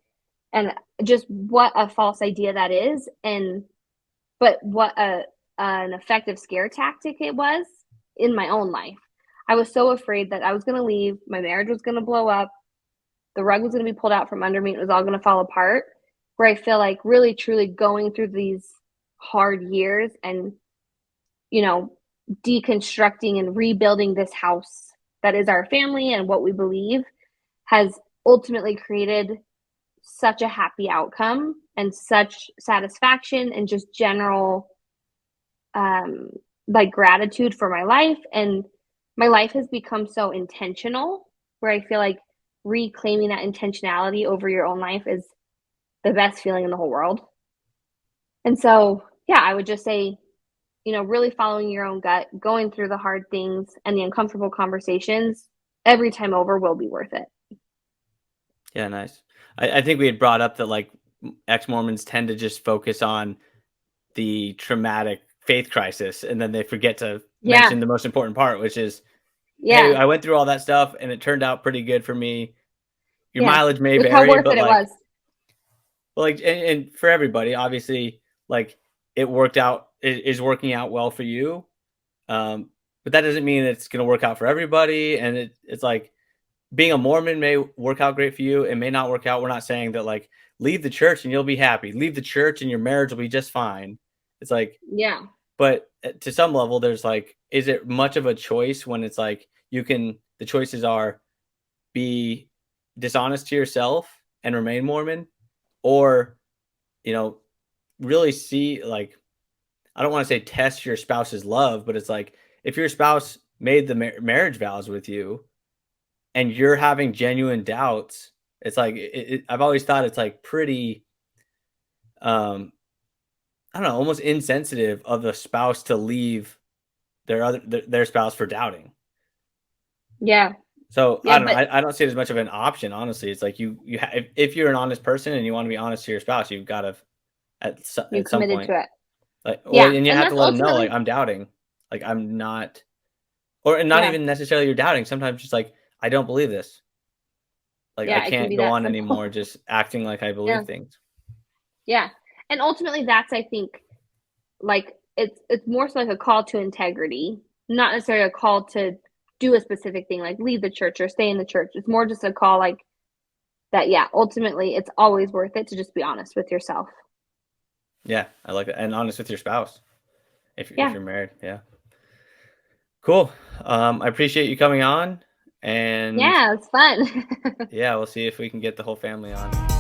And just what a false idea that is. And, but what an effective scare tactic it was in my own life. I was so afraid that I was going to leave, my marriage was going to blow up, the rug was going to be pulled out from under me, it was all going to fall apart. Where I feel like really truly going through these hard years and, you know, deconstructing and rebuilding this house that is our family and what we believe has ultimately created such a happy outcome and such satisfaction and just general like gratitude for my life. And my life has become so intentional where I feel like reclaiming that intentionality over your own life is the best feeling in the whole world. And so, yeah, I would just say, really following your own gut, going through the hard things and the uncomfortable conversations every time over will be worth it. Yeah, nice. I think we had brought up that like ex-Mormons tend to just focus on the traumatic faith crisis, and then they forget to Yeah. mention the most important part, which is, hey, Yeah. I went through all that stuff and it turned out pretty good for me. Your Yeah. mileage may Look how vary, worth but it like, was. well, like, and for everybody, obviously, like it worked out, it is working out well for you. But that doesn't mean it's going to work out for everybody. And it's like being a Mormon may work out great for you. It may not work out. We're not saying that like leave the church and you'll be happy. Leave the church and your marriage will be just fine. It's like, Yeah. but to some level, there's like, is it much of a choice when it's like the choices are be dishonest to yourself and remain Mormon, or, really see like, I don't want to say test your spouse's love, but it's like if your spouse made the marriage vows with you and you're having genuine doubts, it's like I've always thought it's like pretty, I don't know, almost insensitive of the spouse to leave their spouse for doubting. Yeah. So I Yeah. don't know. But I don't see it as much of an option, honestly. It's like if you're an honest person and you want to be honest to your spouse, you've got to you at some committed point, to it. like, well, Yeah. and you And have to that's let them know, like, ultimately, I'm doubting, like I'm not, or and not yeah. even necessarily you're doubting. Sometimes just like I don't believe this. Like I Yeah. It can can't be go that on anymore simple. just acting like I believe Yeah. things. Yeah. And ultimately, that's, I think, like, it's more so like a call to integrity, not necessarily a call to do a specific thing, like leave the church or stay in the church. It's more just a call like that. Yeah. Ultimately, it's always worth it to just be honest with yourself. Yeah, I like that, and honest with your spouse if Yeah. you're married. Yeah, cool. I appreciate you coming on, and Yeah. It's fun. yeah, we'll see if we can get the whole family on.